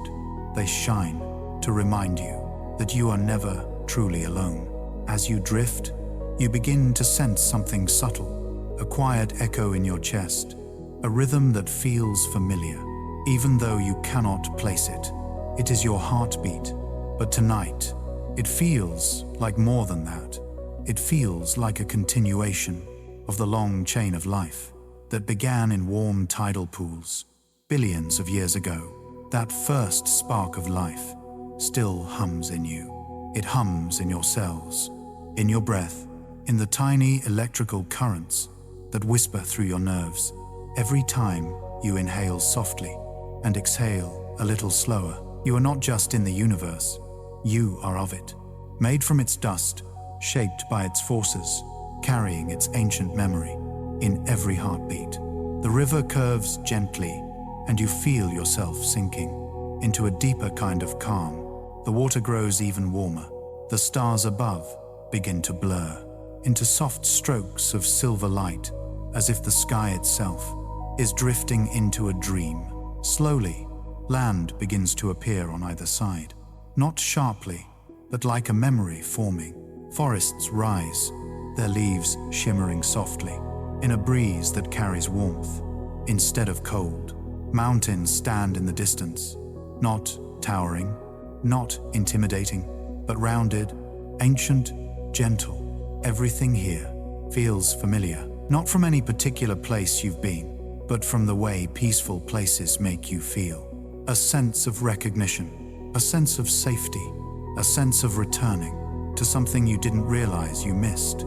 They shine to remind you that you are never truly alone. As you drift, you begin to sense something subtle, a quiet echo in your chest, a rhythm that feels familiar, even though you cannot place it. It is your heartbeat, but tonight, it feels like more than that. It feels like a continuation of the long chain of life that began in warm tidal pools billions of years ago. That first spark of life still hums in you. It hums in your cells, in your breath, in the tiny electrical currents that whisper through your nerves every time you inhale softly and exhale a little slower. You are not just in the universe, you are of it, made from its dust, shaped by its forces, carrying its ancient memory in every heartbeat. The river curves gently, and you feel yourself sinking into a deeper kind of calm. The water grows even warmer. The stars above begin to blur into soft strokes of silver light, as if the sky itself is drifting into a dream. Slowly, land begins to appear on either side, not sharply, but like a memory forming. Forests rise, their leaves shimmering softly in a breeze that carries warmth instead of cold. Mountains stand in the distance, not towering, not intimidating, but rounded, ancient, gentle. Everything here feels familiar, not from any particular place you've been, but from the way peaceful places make you feel. A sense of recognition, a sense of safety, a sense of returning to something you didn't realize you missed.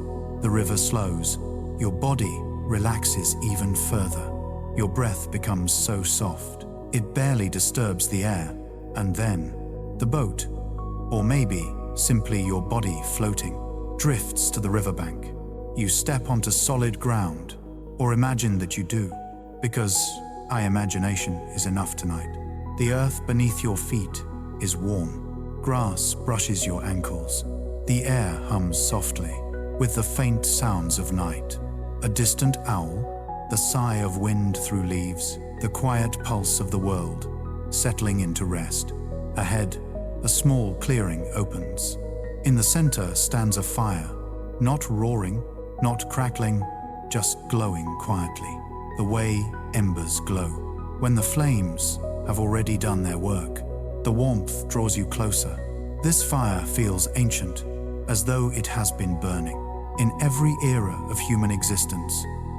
The river slows, your body relaxes even further. Your breath becomes so soft, it barely disturbs the air, and then the boat, or maybe simply your body floating, drifts to the riverbank. You step onto solid ground, or imagine that you do, because imagination is enough tonight. The earth beneath your feet is warm. Grass brushes your ankles. The air hums softly, with the faint sounds of night. A distant owl, the sigh of wind through leaves, the quiet pulse of the world, settling into rest. Ahead, a small clearing opens. In the center stands a fire, not roaring, not crackling, just glowing quietly, the way embers glow. When the flames have already done their work, the warmth draws you closer. This fire feels ancient, as though it has been burning. In every era of human existence,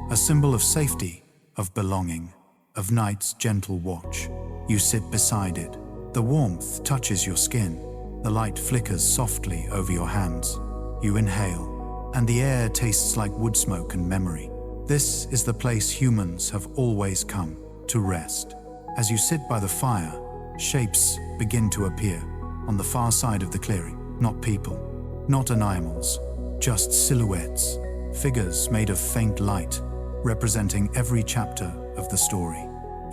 a symbol of safety, of belonging, of night's gentle watch. You sit beside it. The warmth touches your skin. The light flickers softly over your hands. You inhale, and the air tastes like wood smoke and memory. This is the place humans have always come to rest. As you sit by the fire, shapes begin to appear on the far side of the clearing. Not people, not animals, just silhouettes, figures made of faint light, representing every chapter of the story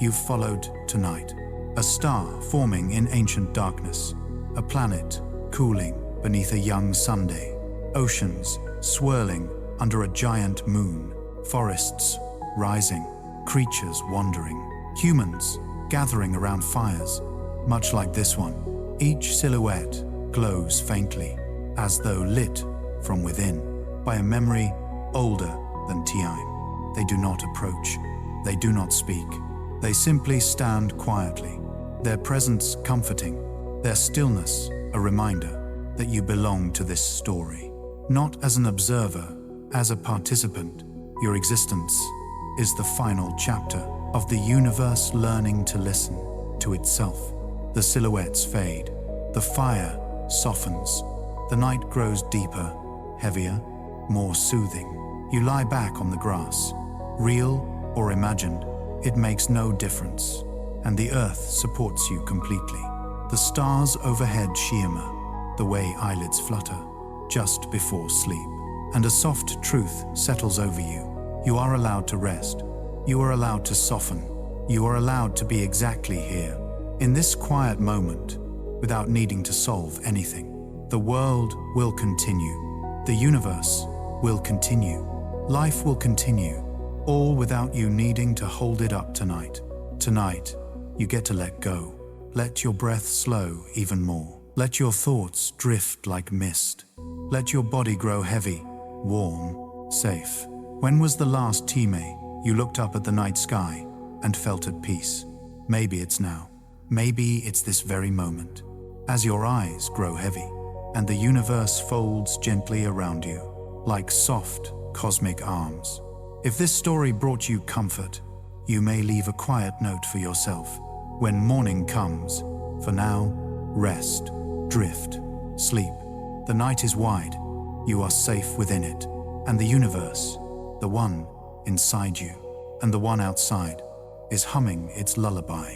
you've followed tonight. A star forming in ancient darkness, a planet cooling beneath a young Sunday, oceans swirling under a giant moon, forests rising, creatures wandering, humans gathering around fires, much like this one. Each silhouette glows faintly, as though lit from within by a memory older than time. They do not approach, they do not speak, they simply stand quietly, their presence comforting, their stillness a reminder that you belong to this story. Not as an observer, as a participant. Your existence is the final chapter of the universe learning to listen to itself. The silhouettes fade, the fire softens, the night grows deeper, heavier, more soothing. You lie back on the grass, real or imagined, it makes no difference, and the earth supports you completely. The stars overhead shimmer, the way eyelids flutter, just before sleep, and a soft truth settles over you. You are allowed to rest. You are allowed to soften. You are allowed to be exactly here, in this quiet moment, without needing to solve anything. The world will continue. The universe will continue. Life will continue, all without you needing to hold it up tonight. Tonight, you get to let go. Let your breath slow even more. Let your thoughts drift like mist. Let your body grow heavy, warm, safe. When was the last time you looked up at the night sky and felt at peace? Maybe it's now. Maybe it's this very moment. As your eyes grow heavy and the universe folds gently around you, like soft, cosmic arms. If this story brought you comfort, you may leave a quiet note for yourself. When morning comes, for now, rest, drift, sleep. The night is wide, you are safe within it, and the universe, the one inside you, and the one outside, is humming its lullaby.